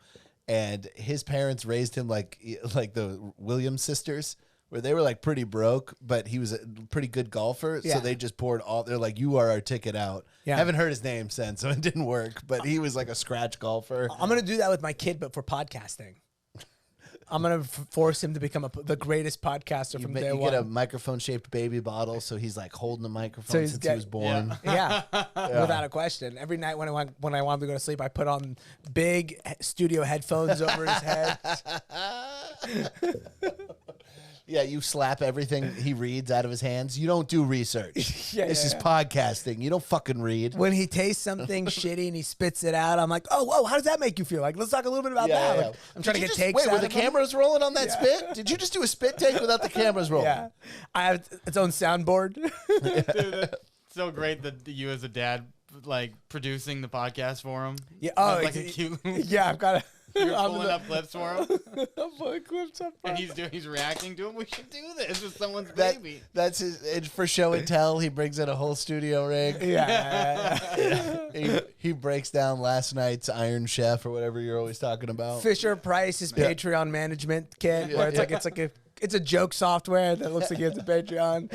and his parents raised him like the Williams sisters, where they were like pretty broke, but he was a pretty good golfer. Yeah. So they just poured they're like, you are our ticket out. Yeah. Haven't heard his name since, so it didn't work, but he was like a scratch golfer. I'm going to do that with my kid, but for podcasting. I'm going to force him to become the greatest podcaster from day one. You get a microphone-shaped baby bottle, so he's like holding the microphone since he was born. Yeah, without a question. Every night when I want him to go to sleep, I put on big studio headphones over his head. Yeah, you slap everything he reads out of his hands. You don't do research. This is podcasting. You don't fucking read. When he tastes something shitty and he spits it out, I'm like, oh, whoa, how does that make you feel? Like, let's talk a little bit about that. Like, I'm trying to get takes. Wait, were out the of him. cameras rolling on that spit? Did you just do a spit take without the cameras rolling? Yeah, I have its own soundboard. Dude, it's so great that you as a dad, like, producing the podcast for him. Yeah, like a cute. Yeah, I've got. You're pulling up clips for him, I'm pulling clips up. and he's reacting to him. We should do this with someone's baby. That's his. And for show and tell, he brings in a whole studio rig. Yeah. He breaks down last night's Iron Chef or whatever you're always talking about. Fisher Price's Patreon management kit, where it's a joke software that looks like it's a Patreon.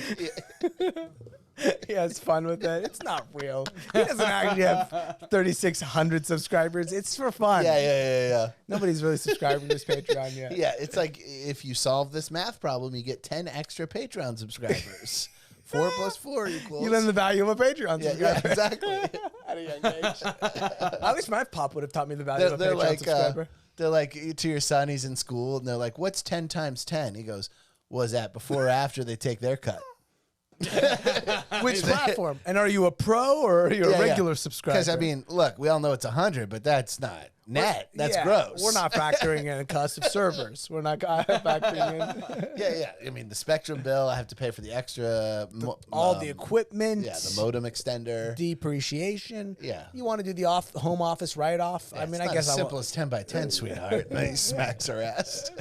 He has fun with it. It's not real. He doesn't actually have 3,600 subscribers. It's for fun. Yeah. Nobody's really subscribing to his Patreon yet. Yeah, it's like if you solve this math problem, you get 10 extra Patreon subscribers. 4 plus 4 equals... You learn the value of a Patreon subscriber. Yeah, exactly. At a young age. I wish my pop would have taught me the value of a Patreon subscriber. they're like to your son, he's in school, and they're like, "What's 10 times 10?" He goes, "Was that before or after they take their cut?" Which platform? And are you a pro or are you a regular subscriber? Because I mean, look, we all know it's 100, but that's not net. That's gross. We're not factoring in the cost of servers. We're not factoring in. Yeah. I mean, the Spectrum bill, I have to pay for the extra. All the equipment. Yeah, the modem extender. Depreciation. Yeah. You want to do the home office write-off? Yeah, I mean, it's I not guess as simple as 10 by 10, sweetheart. And he smacks her ass.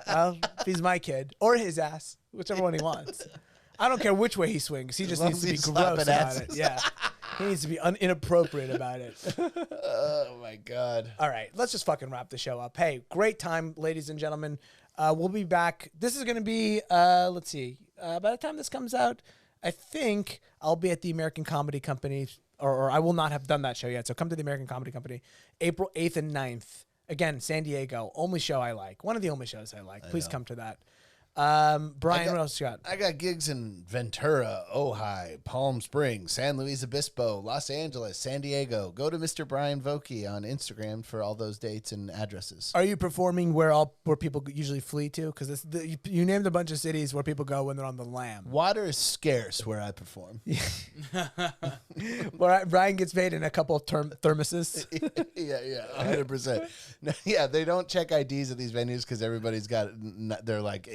Well, if he's my kid. Or his ass. Whichever one he wants. I don't care which way he swings. He just needs to be gross about it. Yeah. He needs to be inappropriate about it. Oh, my God. All right. Let's just fucking wrap the show up. Hey, great time, ladies and gentlemen. We'll be back. This is going to be, let's see. By the time this comes out, I think I'll be at the American Comedy Company, or I will not have done that show yet. So come to the American Comedy Company, April 8th and 9th. Again, San Diego. Only show I like. One of the only shows I like. Please come to that. Brian, what else you got? I got gigs in Ventura, Ojai, Palm Springs, San Luis Obispo, Los Angeles, San Diego. Go to Mr. Bryan Vokey on Instagram for all those dates and addresses. Are you performing where people usually flee to? Because you named a bunch of cities where people go when they're on the lam. Water is scarce where I perform. Where Brian gets paid in a couple of thermoses. Yeah, 100%. No, yeah, they don't check IDs at these venues because everybody's got. They're like,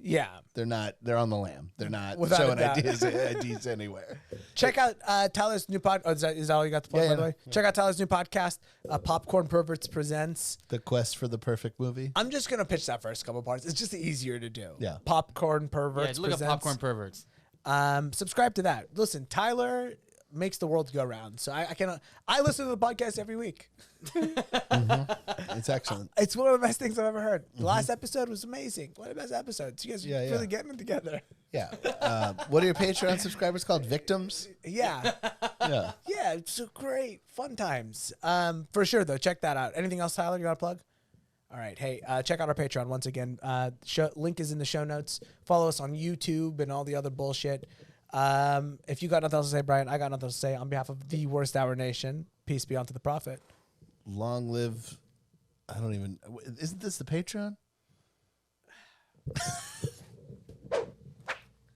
Yeah. They're on the lam. They're not Without showing a doubt. IDs anywhere. Check out Tyler's new podcast. Oh, is that all you got to plug, by the way? Check out Tyler's new podcast, Popcorn Perverts Presents. The Quest for the Perfect Movie. I'm just going to pitch that first couple parts. It's just easier to do. Yeah. Popcorn Perverts Look Presents. up Popcorn Perverts. Subscribe to that. Listen, Tyler makes the world go round. So I listen to the podcast every week. It's excellent. It's one of the best things I've ever heard. The last episode was amazing. One of the best episodes. You guys are really getting it together. Yeah. What are your Patreon subscribers called? Victims? Yeah. Yeah. Yeah, it's so great. Fun times. For sure, though. Check that out. Anything else, Tyler, you want to plug? All right. Hey, check out our Patreon once again. Link is in the show notes. Follow us on YouTube and all the other bullshit. If you got nothing else to say, Brian, I got nothing else to say. On behalf of the Worst Hour Nation, peace be unto the prophet. Long live. Isn't this the Patreon?